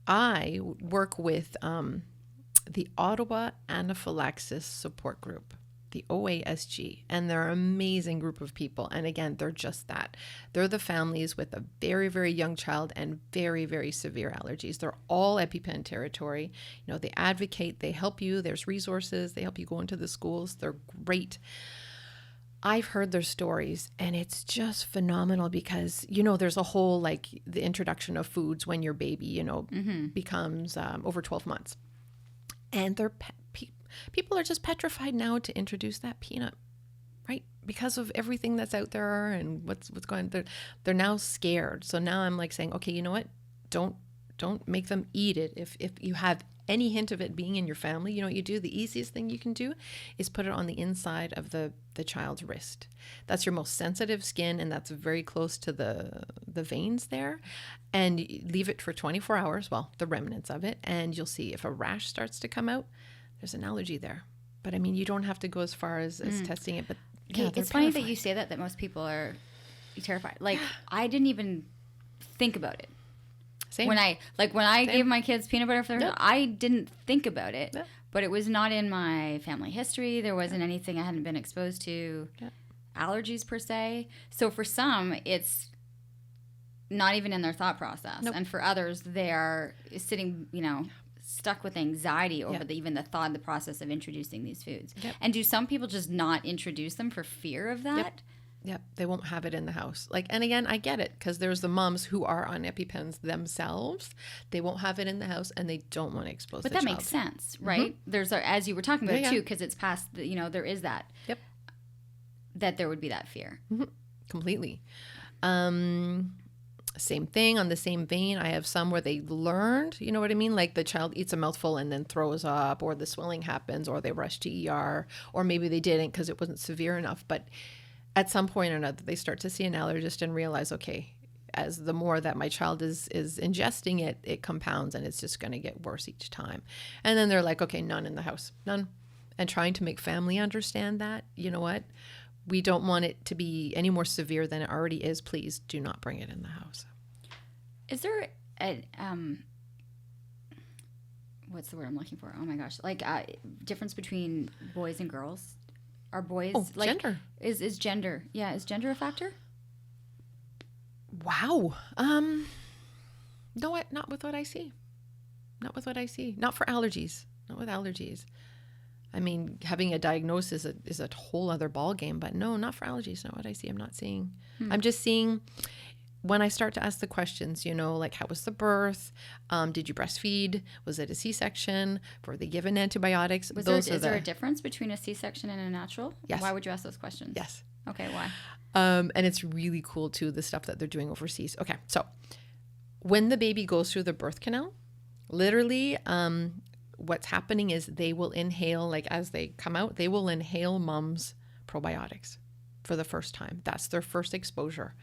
I work with the Ottawa Anaphylaxis Support Group, the OASG, and they're an amazing group of people. And again, they're just that. They're the families with a very, very young child and very, very severe allergies. They're all EpiPen territory. They advocate, they help you. There's resources. They help you go into the schools. They're great. I've heard their stories, and it's just phenomenal because, there's a whole, like, the introduction of foods when your baby, becomes over 12 months. And people are just petrified now to introduce that peanut, right? Because of everything that's out there and what's going on. They're now scared. So now I'm like saying, okay, you know what? Don't make them eat it. If you have any hint of it being in your family, you know what you do? The easiest thing you can do is put it on the inside of the child's wrist. That's your most sensitive skin, and that's very close to the veins there. And leave it for 24 hours, well, the remnants of it, and you'll see if a rash starts to come out, there's an allergy there. But I mean, you don't have to go as far as testing it, but yeah, it's funny that you say that most people are terrified. Like, I didn't even think about it. Same. When I gave my kids peanut butter for their I didn't think about it, but it was not in my family history. There wasn't anything I hadn't been exposed to, allergies per se. So for some, it's not even in their thought process. And for others, they are sitting, stuck with anxiety over even the thought and the process of introducing these foods. And do some people just not introduce them for fear of that? Yep. They won't have it in the house. Like, and again, I get it, because there's the moms who are on EpiPens themselves. They won't have it in the house, and they don't want to expose the child. But that makes sense, right? There's, as you were talking about too, because it's past, there is that. Yep. That there would be that fear. Completely. Same thing, on the same vein. I have some where they learned, you know what I mean? Like the child eats a mouthful and then throws up, or the swelling happens, or they rush to ER, or maybe they didn't because it wasn't severe enough. But at some point or another, they start to see an allergist and realize, okay, as the more that my child is ingesting it, it compounds, and it's just going to get worse each time. And then they're like, okay, none in the house, none. And trying to make family understand that, you know what? We don't want it to be any more severe than it already is. Please do not bring it in the house. Is there a, what's the word I'm looking for? Oh my gosh. Like difference between boys and girls? Are boys like gender? Is gender? Yeah, is gender a factor? Wow. No, not with what I see. Not with what I see. Not for allergies. Not with allergies. I mean, having a diagnosis is a whole other ball game, but no, not for allergies. Not what I see. I'm not seeing. I'm just seeing when I start to ask the questions, like how was the birth? Did you breastfeed? Was it a C-section? Were they given antibiotics? Is there a difference between a C-section and a natural? Yes. Why would you ask those questions? Yes. Okay, why? And it's really cool too, the stuff that they're doing overseas. Okay, so when the baby goes through the birth canal, literally, what's happening is they will inhale, like as they come out, they will inhale mom's probiotics for the first time. That's their first exposure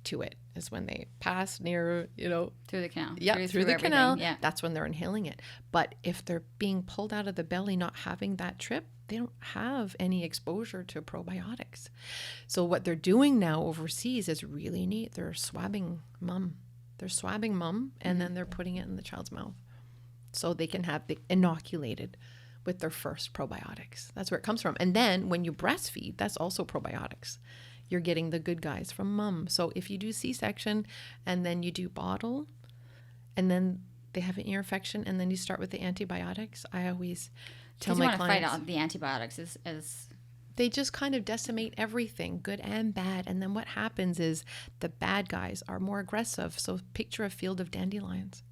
to it, is when they pass near, through the canal. Yeah, through the canal. Yeah. That's when they're inhaling it. But if they're being pulled out of the belly, not having that trip, they don't have any exposure to probiotics. So what they're doing now overseas is really neat. They're swabbing mom. And then they're putting it in the child's mouth, so they can have the inoculated with their first probiotics. That's where it comes from. And then when you breastfeed, that's also probiotics. You're getting the good guys from mom. So if you do C-section and then you do bottle, and then they have an ear infection, and then you start with the antibiotics, I always tell my clients, fight out the antibiotics as they just kind of decimate everything, good and bad. And then what happens is the bad guys are more aggressive. So picture a field of dandelions.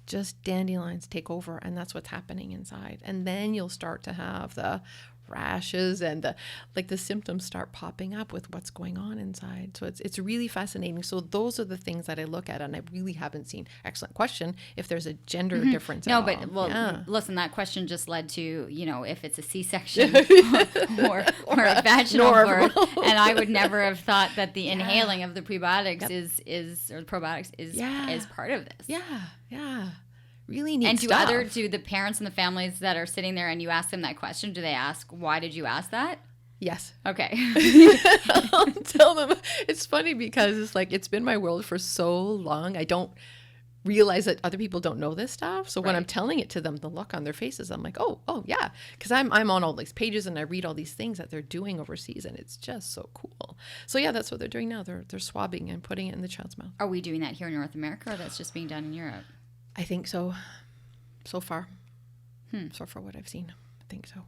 Just dandelions take over, and that's what's happening inside. And then you'll start to have the rashes and the symptoms start popping up with what's going on inside. So it's really fascinating. So those are the things that I look at, and I really haven't seen. Excellent question. If there's a gender difference, listen, that question just led to if it's a C-section or a vaginal birth, and I would never have thought that the inhaling of the prebiotics is or the probiotics is part of this. Yeah. Really neat and stuff. do the parents and the families that are sitting there and you ask them that question, do they ask, why did you ask that? Yes. Okay. I'll tell them. It's funny because it's like, it's been my world for so long. I don't realize that other people don't know this stuff. So when I'm telling it to them, the look on their faces, I'm like, oh yeah. Because I'm on all these pages and I read all these things that they're doing overseas, and it's just so cool. So yeah, that's what they're doing now. They're swabbing and putting it in the child's mouth. Are we doing that here in North America, or that's just being done in Europe? I think so. So far. So far what I've seen. I think so.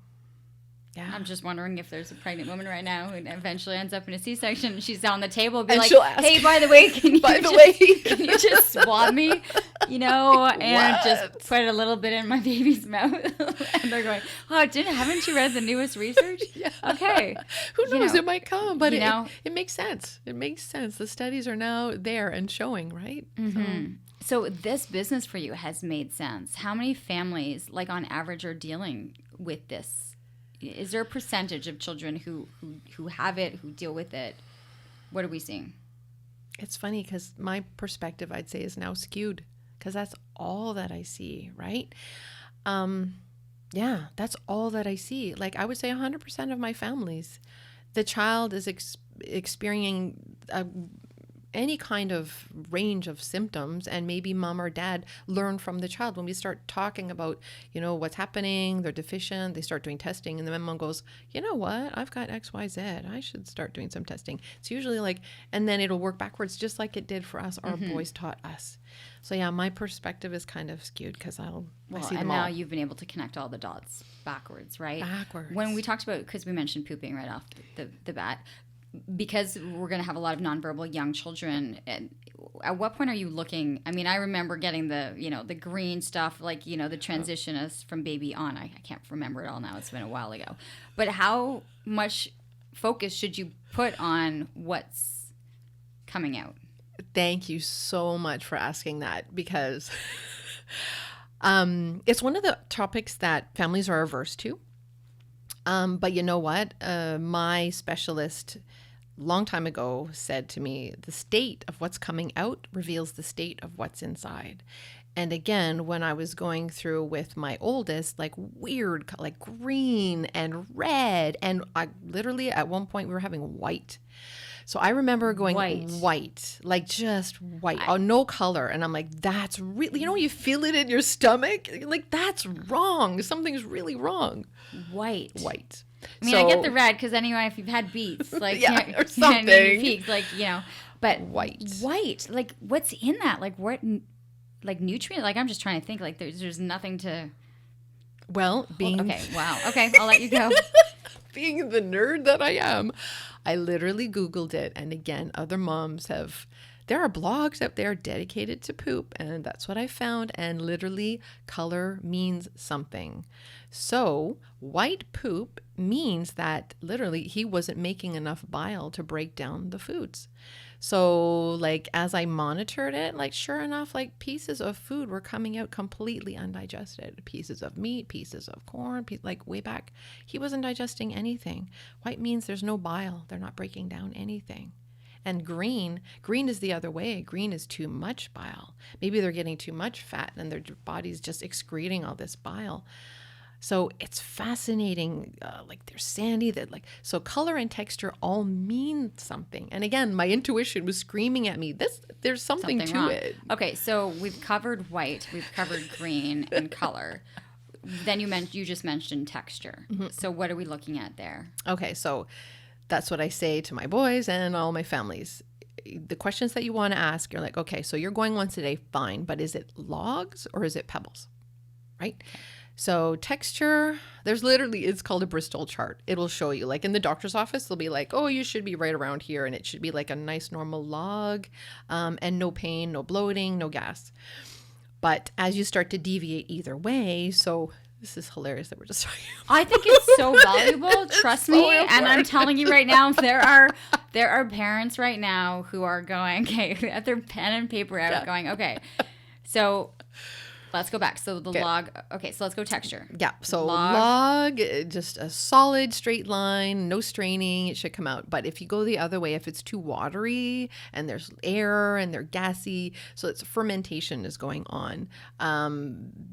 Yeah. I'm just wondering if there's a pregnant woman right now who eventually ends up in a C-section and she's on the table, be and like, ask, hey, by the way, can you just swab me, and just put a little bit in my baby's mouth? And they're going, haven't you read the newest research? Yeah. Okay. Who knows? It might come, but it makes sense. It makes sense. The studies are now there and showing, right? Mm-hmm. So this business for you has made sense. How many families, like on average, are dealing with this? Is there a percentage of children who have it, who deal with it? What are we seeing? It's funny because my perspective, I'd say, is now skewed because that's all that I see, right? Yeah, that's all that I see. Like I would say 100% of my families, the child is experiencing any kind of range of symptoms, and maybe mom or dad learn from the child. When we start talking about, what's happening, they're deficient, they start doing testing, and then mom goes, you know what, I've got XYZ, I should start doing some testing. It's usually like, and then it'll work backwards just like it did for us. Our boys taught us. So yeah, my perspective is kind of skewed because I see them and all. now you've been able to connect all the dots backwards, right? Backwards. When we talked about, because we mentioned pooping right off the bat, because we're going to have a lot of nonverbal young children, at what point are you looking? I mean, I remember getting the green stuff, like, the Transitionist from baby on. I can't remember it all now. It's been a while ago. But how much focus should you put on what's coming out? Thank you so much for asking that, because it's one of the topics that families are averse to. But you know what? My specialist long time ago said to me, the state of what's coming out reveals the state of what's inside. And again, when I was going through with my oldest, like weird, like green and red, and I literally at one point we were having white. So I remember going white, like just white, no color. And I'm like, that's really, you feel it in your stomach. Like, that's wrong. Something's really wrong. White. I mean, So, I get the red because anyway, if you've had beets, like, or something. Peaked, like, but white, like, what's in that? Like, what, like nutrient? Like, I'm just trying to think, like, there's nothing to. Well, Okay, wow. Okay, I'll let you go. Being the nerd that I am, I literally Googled it. And again, other moms there are blogs out there dedicated to poop. And that's what I found. And literally color means something. So white poop means that literally he wasn't making enough bile to break down the foods. So like, as I monitored it, like sure enough, like pieces of food were coming out completely undigested. Pieces of meat, pieces of corn, like way back, he wasn't digesting anything. White means there's no bile. They're not breaking down anything. And green is the other way. Green is too much bile. Maybe they're getting too much fat and their body's just excreting all this bile. So it's fascinating, like they're sandy, so color and texture all mean something. And again, my intuition was screaming at me, there's something to wrong. it. Okay, so we've covered white, we've covered green and color. Then you just mentioned texture. Mm-hmm. So what are we looking at there? Okay, so that's what I say to my boys and all my families. The questions that you want to ask, you're like, okay, so you're going once a day, fine, but is it logs or is it pebbles, right? Okay. So texture, it's called a Bristol chart. It'll show you, like in the doctor's office, they'll be like, oh, you should be right around here. And it should be like a nice normal log, and no pain, no bloating, no gas. But as you start to deviate either way, so this is hilarious that we're just talking about. I think it's so valuable. Trust me. And I'm telling you right now, there are parents right now who are going, okay, at their pen and paper out going, okay, so let's go back. So the log. Okay, so let's go texture. Yeah. So log, just a solid straight line, no straining. It should come out. But if you go the other way, if it's too watery and there's air and they're gassy, so it's fermentation is going on.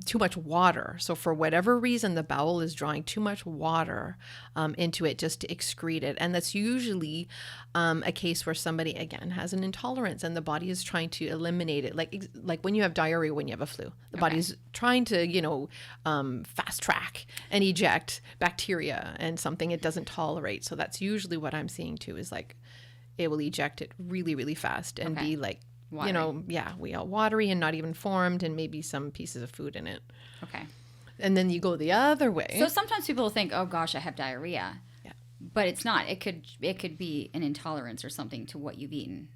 Too much water. So for whatever reason, the bowel is drawing too much water into it just to excrete it. And that's usually a case where somebody, again, has an intolerance and the body is trying to eliminate it. Like when you have diarrhea, when you have a flu, the body's trying to, fast track and eject bacteria and something it doesn't tolerate. So that's usually what I'm seeing too, is like it will eject it really, really fast and be like, watery. We all watery and not even formed and maybe some pieces of food in it. Okay. And then you go the other way. So sometimes people will think, oh gosh, I have diarrhea. Yeah. But it's not. It could be an intolerance or something to what you've eaten.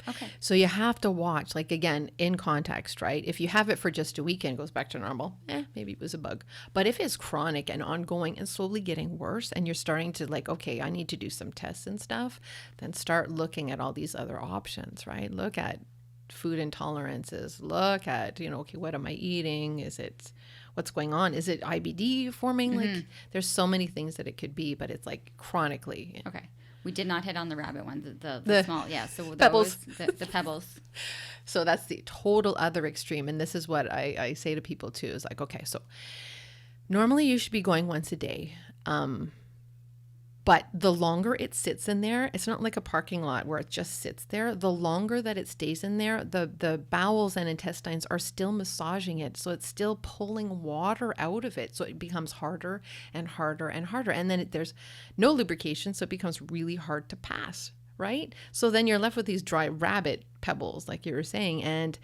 Okay. So you have to watch, like, again, in context, right? If you have it for just a weekend, it goes back to normal, maybe it was a bug. But if it's chronic and ongoing and slowly getting worse and you're starting to like, okay, I need to do some tests and stuff, then start looking at all these other options, right? Look at food intolerances. Look at, okay, what am I eating? What's going on? Is it IBD forming? Mm-hmm. Like, there's so many things that it could be, but it's like chronically. Okay. We did not hit on the rabbit one, the small, so pebbles. The pebbles. So that's the total other extreme. And this is what I say to people too, is like, okay, so normally you should be going once a day. But the longer it sits in there, it's not like a parking lot where it just sits there. The longer that it stays in there, the bowels and intestines are still massaging it. So it's still pulling water out of it. So it becomes harder and harder and harder. And then there's no lubrication. So it becomes really hard to pass, right? So then you're left with these dry rabbit pebbles, like you were saying, and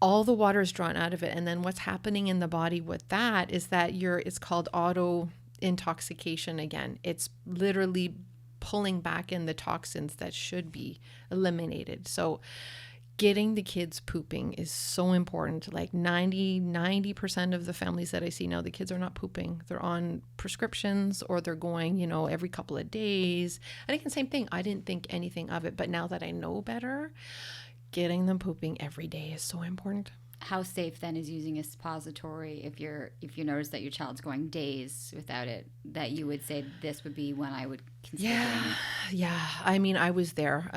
all the water is drawn out of it. And then what's happening in the body with that is that it's called auto intoxication again. It's literally pulling back in the toxins that should be eliminated. So getting the kids pooping is so important. Like 90% of the families that I see now, the kids are not pooping. They're on prescriptions, or they're going, you know, every couple of days. And again, same thing. I didn't think anything of it, but now that I know better, getting them pooping every day is so important. How safe then is using a suppository if you notice that your child's going days without it, that you would say this would be when I would consider doing it? Yeah. I mean, I was there.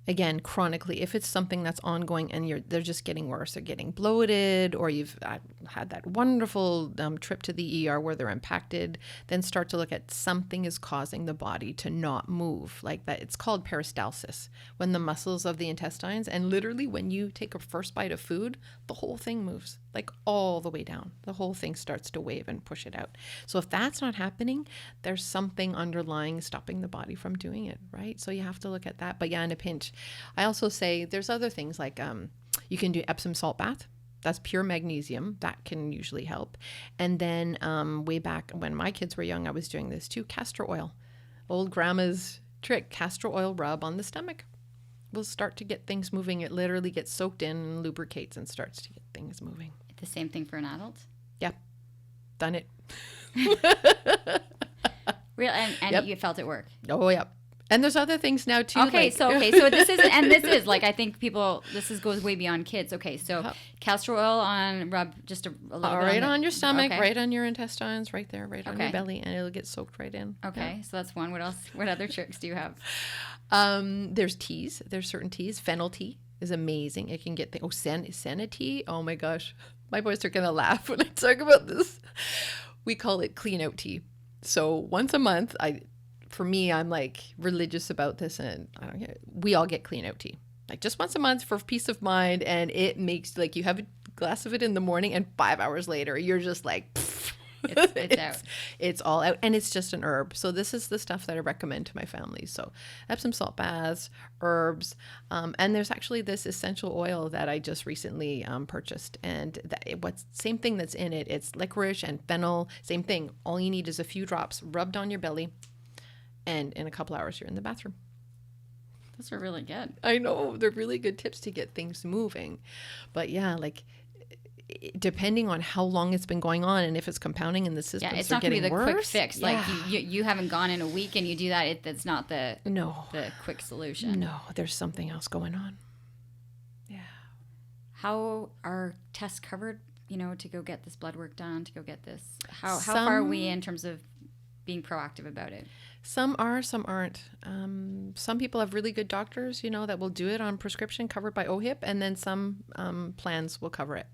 Again, chronically, if it's something that's ongoing and they're just getting worse, they're getting bloated, or you've had that wonderful trip to the ER where they're impacted, then start to look at something is causing the body to not move like that. It's called peristalsis, when the muscles of the intestines, and literally when you take a first bite of food, the whole thing moves like all the way down. The whole thing starts to wave and push it out. So if that's not happening, there's something underlying stopping the body from doing it, right? So you have to look at that. But yeah, in a pinch. I also say there's other things like you can do Epsom salt bath. That's pure magnesium. That can usually help. And then way back when my kids were young, I was doing this too. Castor oil. Old grandma's trick. Castor oil rub on the stomach. We'll start to get things moving. It literally gets soaked in and lubricates and starts to get things moving. The same thing for an adult? Yeah. Done it. Real and Yep. You felt it work. Oh, yeah. And there's other things now too. Okay, so this is like, I think people, goes way beyond kids. Okay, so castor oil on, rub just a little bit right on your stomach, okay. right on your intestines, right there, right on your belly, and it'll get soaked right in. Okay, Yeah. so that's one. What else? What other tricks do you have? There's teas. There's certain teas. Fennel tea is amazing. It can get senna tea. Oh my gosh, my boys are gonna laugh when I talk about this. We call it clean out tea. So once a month, I'm like religious about this, and we all get clean out tea, like just once a month for peace of mind. And it makes, like, you have a glass of it in the morning and 5 hours later, you're just like, it's out. It's all out. And it's just an herb. So this is the stuff that I recommend to my family. So Epsom salt baths, herbs. And there's actually this essential oil that I just recently purchased. And same thing that's in it. It's licorice and fennel. Same thing. All you need is a few drops rubbed on your belly. And in a couple hours, you're in the bathroom. Those are really good. I know. They're really good tips to get things moving. But yeah, like, depending on how long it's been going on and if it's compounding in the system, it's not going to be the worse, quick fix. Yeah. Like you haven't gone in a week and you do that. That's not the quick solution. No, there's something else going on. Yeah. How are tests covered? To go get this blood work done, to go get this. How far are we in terms of being proactive about it? Some are, some aren't. Some people have really good doctors, that will do it on prescription covered by OHIP, and then some plans will cover it.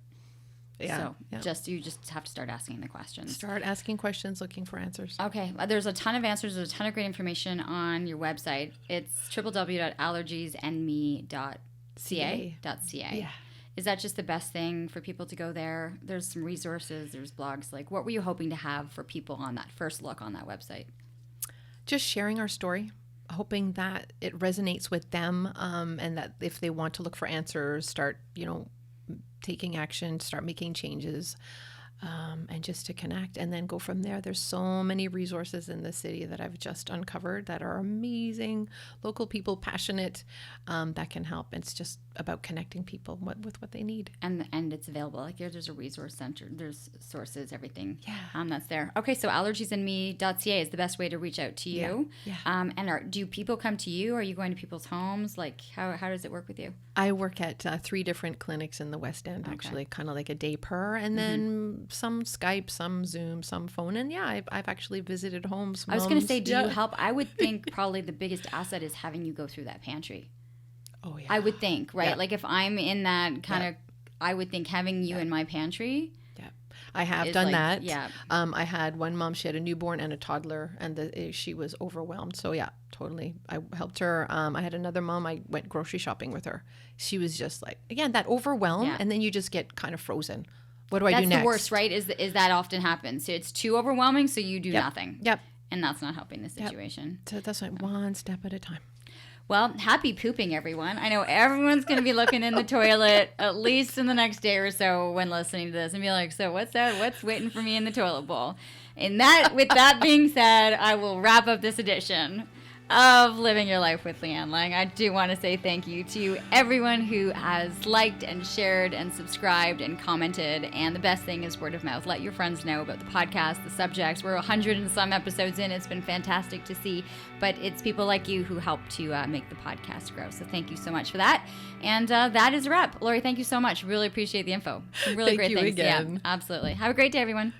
Yeah. So you just have to start asking the questions. Start asking questions, looking for answers. Okay. There's a ton of answers. There's a ton of great information on your website. It's www.allergiesandme.ca. Yeah. Is that just the best thing for people to go there? There's some resources. There's blogs. Like, what were you hoping to have for people on that first look on that website? Just sharing our story, hoping that it resonates with them, and that if they want to look for answers, start, taking action, start making changes, and just to connect and then go from there. There's so many resources in the city that I've just uncovered that are amazing, local people, passionate, that can help. It's just about connecting people with what they need. And it's available. Like, there's a resource center, there's sources, everything. That's there. Okay, so allergiesandme.ca is the best way to reach out to you. And do people come to you? Are you going to people's homes? Like, how does it work with you? I work at 3 different clinics in the West End, actually, kind of like a day per, and then some Skype, some Zoom, some phone. And I've actually visited homes. I was going to say, do you help? I would think probably the biggest asset is having you go through that pantry. Oh, yeah. I would think, right? Yeah. Like, if I'm in that kind of, I would think having you in my pantry. Yeah. I have done that. Yeah. I had one mom, she had a newborn and a toddler, and she was overwhelmed. So, yeah, totally. I helped her. I had another mom, I went grocery shopping with her. She was just like, again, that overwhelm, and then you just get kind of frozen. What do I do next? That's the worst, right? Is that often happens. So it's too overwhelming, so you do nothing. Yep. And that's not helping the situation. So that's like one step at a time. Well, happy pooping, everyone. I know everyone's going to be looking in the toilet at least in the next day or so when listening to this and be like, so what's that? What's waiting for me in the toilet bowl? And with that being said, I will wrap up this edition of Living Your Life with Lianne Laing. I do want to say thank you to everyone who has liked and shared and subscribed and commented. And the best thing is word of mouth. Let your friends know about the podcast, the subjects. We're 100 and some episodes in. It's been fantastic to see. But it's people like you who help to make the podcast grow. So thank you so much for that. And that is a wrap. Lori, thank you so much. Really appreciate the info. Some really Thank great you things. again. Yeah, absolutely. Have a great day, everyone.